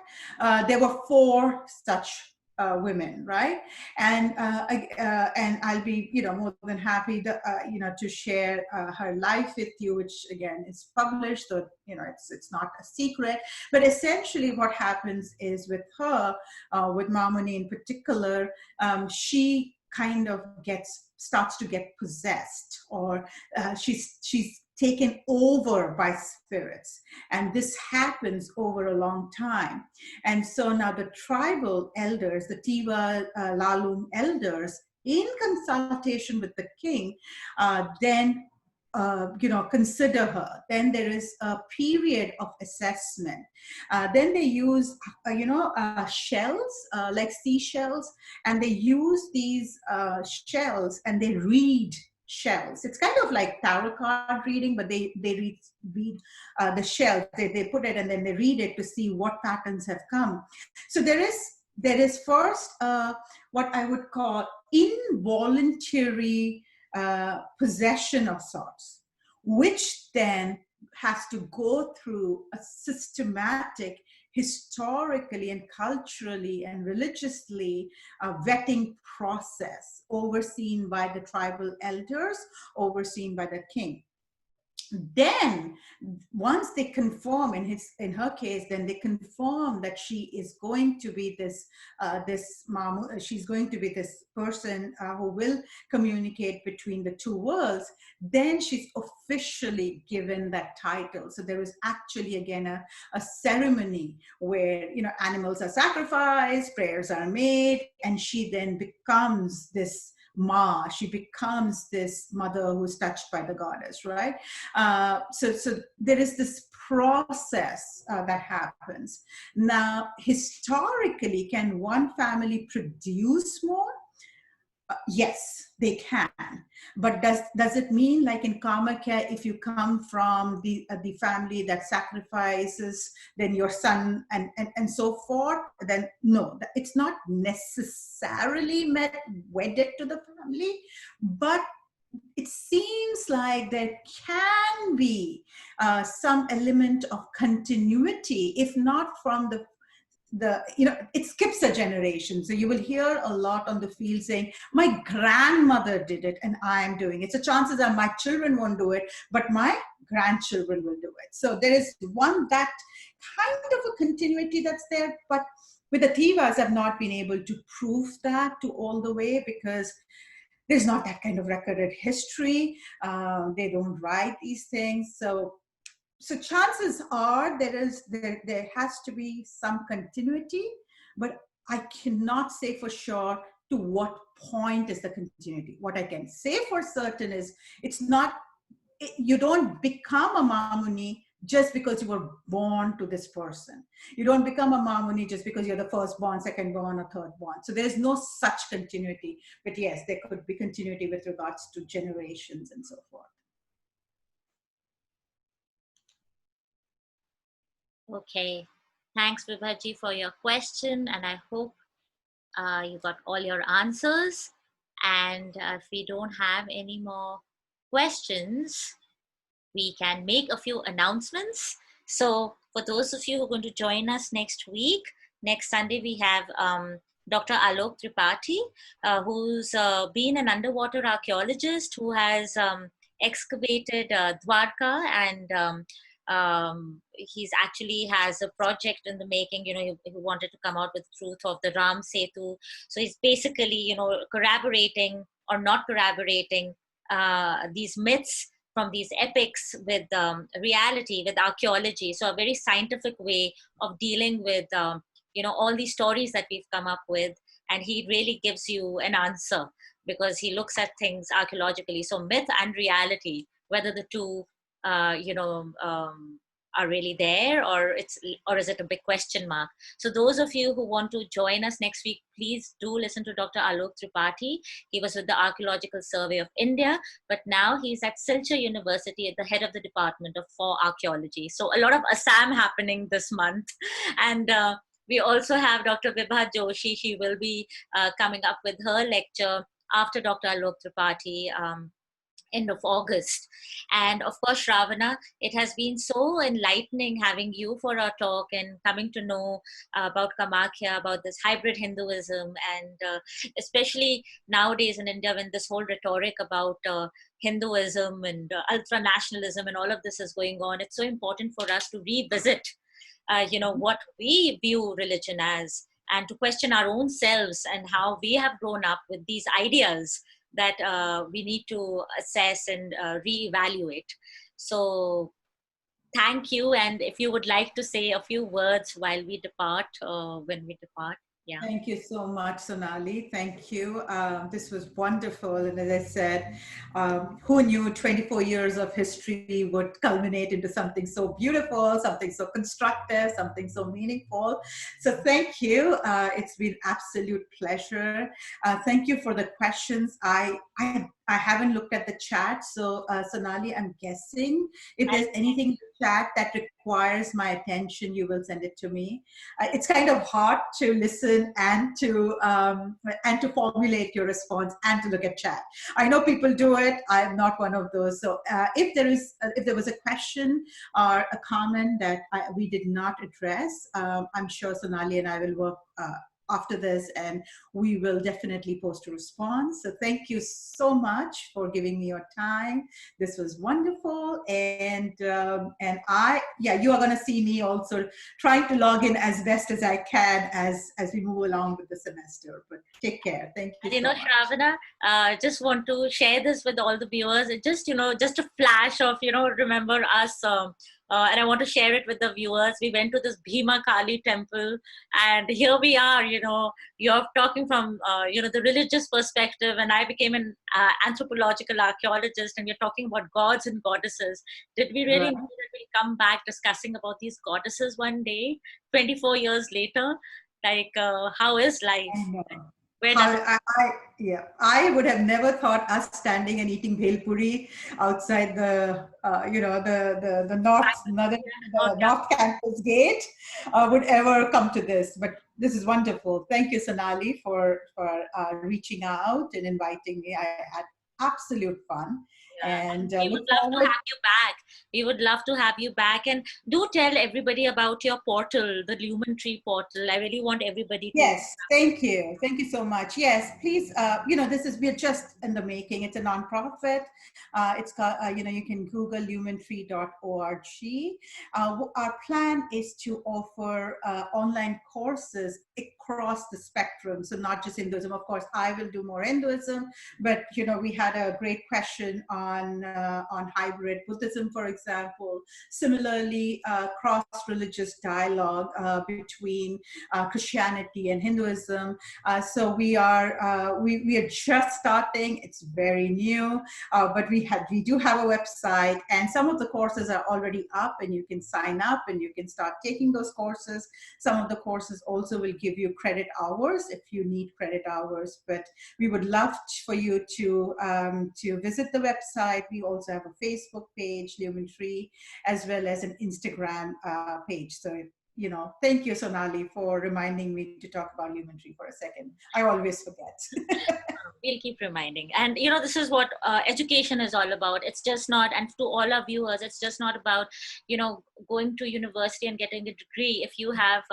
there were 4 such women, right? And I'll be, more than happy to, to share her life with you, which again is published, so it's not a secret. But essentially, what happens is with her, with Mamuni in particular, she kind of starts to get possessed, or she's taken over by spirits, and this happens over a long time. And so now the tribal elders, the Tiva Lalung elders, in consultation with the king, then consider her. Then there is a period of assessment. Then they use, shells, like seashells, and they use these shells and they read shells. It's kind of like tarot card reading, but they read the shell. They put it and then they read it to see what patterns have come. So there is first what I would call involuntary possession of sorts, which then has to go through a systematic, historically and culturally and religiously vetting process, overseen by the tribal elders, overseen by the king. Then once they confirm, in her case, then they confirm that she is going to be she's going to be this person who will communicate between the two worlds. Then she's officially given that title. So there is actually again a ceremony where, you know, animals are sacrificed, prayers are made, and she then becomes this Ma. She becomes this mother who's touched by the goddess, right? So there is this process that happens. Now, historically, can one family produce more? Yes, they can. But does it mean, like in Kamakya, if you come from the family that sacrifices, then your son and so forth, then no, it's not necessarily wedded to the family, but it seems like there can be some element of continuity, if not from you know, it skips a generation. So you will hear a lot on the field saying, my grandmother did it and I am doing it. So chances are my children won't do it, but my grandchildren will do it. So there is that kind of a continuity that's there. But with the Tivas, I've not been able to prove that to all the way, because there's not that kind of recorded history. They don't write these things. So chances are there has to be some continuity, but I cannot say for sure to what point is the continuity. What I can say for certain is you don't become a Mamuni just because you were born to this person. You don't become a Mamuni just because you're the first born, second born, or third born. So there's no such continuity. But yes, there could be continuity with regards to generations and so forth. Okay. Thanks, Vibhaji, for your question. And I hope you got all your answers. And if we don't have any more questions, we can make a few announcements. So for those of you who are going to join us next week, next Sunday, we have Dr. Alok Tripathi, who's been an underwater archaeologist who has excavated Dwarka, and he's actually has a project in the making. You know, he wanted to come out with truth of the Ram Setu. So he's basically, you know, corroborating or not corroborating these myths from these epics with reality, with archaeology. So a very scientific way of dealing with, you know, all these stories that we've come up with. And he really gives you an answer because he looks at things archaeologically. So myth and reality, whether the two, you know, are really there, or is it a big question mark? So those of you who want to join us next week, please do listen to Dr. Alok Tripathi. He was with the Archaeological Survey of India, but now he's at Silchar University at the head of the Department for Archaeology. So a lot of Assam happening this month. And we also have Dr. Vibha Joshi. She will be coming up with her lecture after Dr. Alok Tripathi, end of August. And of course, Sravana, it has been so enlightening having you for our talk and coming to know about Kamakya, about this hybrid Hinduism, and especially nowadays in India when this whole rhetoric about Hinduism and ultra-nationalism and all of this is going on, it's so important for us to revisit, you know, what we view religion as, and to question our own selves and how we have grown up with these ideas that we need to assess and reevaluate. So thank you. And if you would like to say a few words while we depart, when we depart. Yeah. Thank you so much, Sonali. Thank you. This was wonderful. And as I said, who knew 24 years of history would culminate into something so beautiful, something so constructive, something so meaningful. So thank you. It's been absolute pleasure. Thank you for the questions. I haven't looked at the chat. So Sonali, I'm guessing if there's anything in the chat that requires my attention, you will send it to me. It's kind of hard to listen and to formulate your response and to look at chat. I know people do it. I'm not one of those. So if there was a question or a comment that we did not address, I'm sure Sonali and I will work after this, and we will definitely post a response. So thank you so much for giving me your time. This was wonderful, and you are going to see me also trying to log in as best as I can as we move along with the semester. But take care. Thank you And so much. Shravana, just want to share this with all the viewers. It just, just a flash of, remember us. And I want to share it with the viewers. We went to this Bhima Kali temple, and here we are, you're talking from, the religious perspective, and I became an anthropological archaeologist, and you're talking about gods and goddesses. Did we really Right. know that we'll come back discussing about these goddesses one day, 24 years later? Like, how is life? I know. Where does I would have never thought us standing and eating bhel puri outside the north campus gate would ever come to this. But this is wonderful. Thank you, Sonali, for reaching out and inviting me. I had absolute fun. And we would love to have you back. We would love to have you back. And do tell everybody about your portal, the Lumen Tree portal. I really want everybody to. Yes, thank you. Thank you so much. Yes, please, we're just in the making. It's a nonprofit. It's called, you can Google lumentree.org. Our plan is to offer online courses across the spectrum. So not just Hinduism. Of course, I will do more Hinduism, but, we had a great question on hybrid Buddhism, for example. Similarly, cross-religious dialogue between Christianity and Hinduism. So we are just starting. It's very new, but we do have a website, and some of the courses are already up, and you can sign up and you can start taking those courses. Some of the courses also will give you credit hours if you need credit hours. But we would love for you to visit the website. We also have a Facebook page, Lumen Tree, as well as an Instagram page. So thank you, Sonali, for reminding me to talk about Lumen Tree for a second. I always forget. We'll keep reminding. And, this is what education is all about. It's just not, and to all our viewers, it's just not about, going to university and getting a degree. If you have,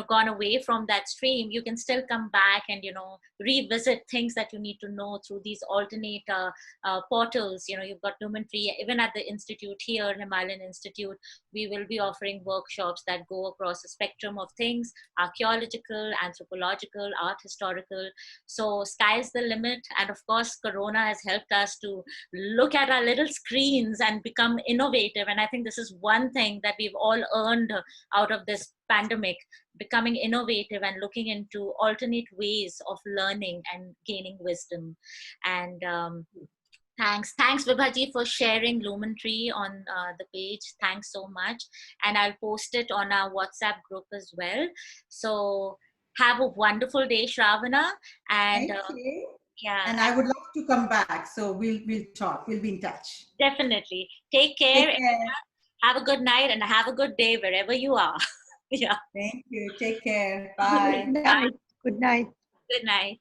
gone away from that stream, you can still come back and, revisit things that you need to know through these alternate portals. You've got Lumen Tree. Even at the institute here, Himalayan Institute, we will be offering workshops that go across a spectrum of things: archaeological, anthropological, art historical. So sky's the limit. And of course, Corona has helped us to look at our little screens and become innovative. And I think this is one thing that we've all earned out of this pandemic: becoming innovative and looking into alternate ways of learning and gaining wisdom. And Thanks, Vibhaji, for sharing Lumen Tree on the page. Thanks so much. And I'll post it on our WhatsApp group as well. So have a wonderful day, Shravana. And thank you. Yeah. And I would love to come back. So we'll talk. We'll be in touch. Definitely. Take care. Have a good night and have a good day wherever you are. Yeah. Thank you. Take care. Bye. Good night. Good night. Good night.